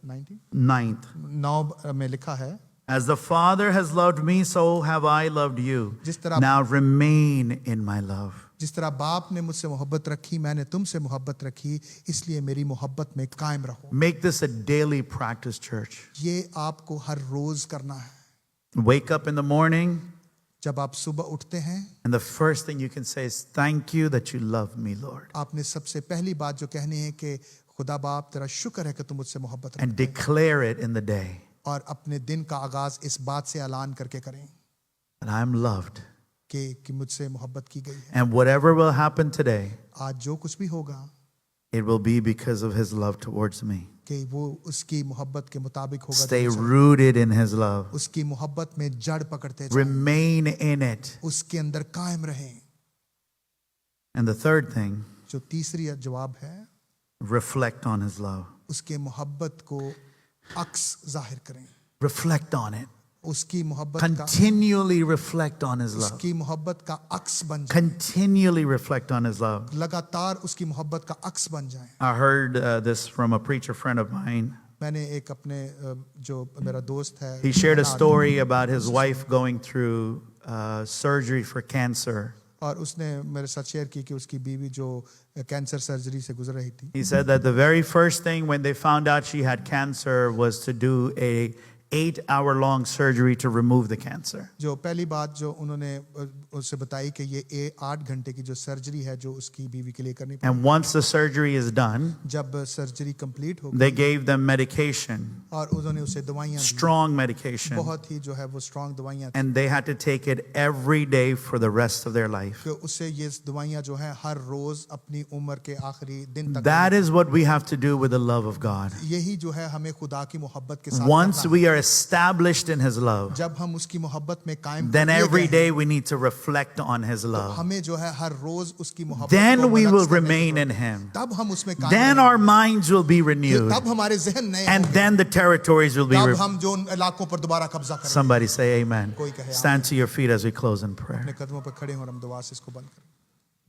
9 9th. में लिखा है, As the Father has loved me, so have I loved you. जिस तरह- Now remain in my love. जिस तरह बाप ने मुझसे मोहब्बत रखी, मैंने तुमसे मोहब्बत रखी, इसलिए मेरी मोहब्बत में कायम रहो। Make this a daily practice, church. ये आपको हर रोज करना है। Wake up in the morning, जब आप सुबह उठते हैं, and the first thing you can say is, thank you that you love me, Lord. आपने सबसे पहली बात जो कहनी है कि खुदा बाप तेरा शुक्र है कि तुम मुझसे मोहब्बत And रखते हैं, declare it in the day और अपने दिन का आगाज इस बात से ऐलान करके करें that I'm loved. कि मुझसे मोहब्बत की गई है। And whatever will happen today, आज जो कुछ भी होगा it will be because of his love towards me. कि वो उसकी मोहब्बत के मुताबिक होगा। Stay जो मुझसे- rooted in his love. उसकी मोहब्बत में जड़ पकड़ते जाएं, Remain in it. उसके अंदर कायम रहें। And the third thing, जो तीसरी जवाब है, reflect on his love. उसके मोहब्बत को अक्स जाहिर करें। Reflect on it. उसकी मोहब्बत का Continually reflect on his love. उसकी मोहब्बत का अक्स बन जाए। Continually reflect on his love. लगातार उसकी मोहब्बत का अक्स बन जाए। I heard this from a preacher friend of mine. मैंने एक अपने जो मेरा दोस्त है, He shared a story about his wife going through surgery for cancer. और उसने मेरे साथ शेयर की कि उसकी बीवी जो कैंसर सर्जरी से गुजर रही थी। He said that the very first thing when they found out she had cancer was to do a 8-hour-long surgery to remove the cancer. जो पहली बात जो उन्होंने उससे बताई कि ये 8 घंटे की जो सर्जरी है जो उसकी बीवी के लिए करनी पड़ी। And once the surgery is done, जब सर्जरी कंप्लीट हो they गई gave them medication, और उन्होंने उसे दवाइयाँ दी, strong medication, बहुत ही जो है वो स्ट्रॉन्ग दवाइयाँ थी and they had to take it every day for the rest of their life. कि उसे ये दवाइयाँ जो है हर रोज अपनी उम्र के आखिरी दिन तक। That is what we have to do with the love of God. यही जो है हमें खुदा की मोहब्बत के साथ Once करना है। we are established in his love, जब हम उसकी मोहब्बत में कायम then किए every गए हैं, day we need to reflect on his तो love. हमें जो है हर रोज उसकी मोहब्बत Then को we मनक्स will करने की remain in जरूरत है। him. तब हम उसमें कायम Then रहेंगे। our minds will be renewed. तब हमारे जहन नए And होंगे। then the territories will be तब renewed. हम जो उन इलाकों पर दोबारा कब्जा करेंगे। Somebody say amen. कोई कहे Stand to your feet as we close in prayer. अपने कदमों पर खड़े हो और हम दुआ से इसको बंद करें।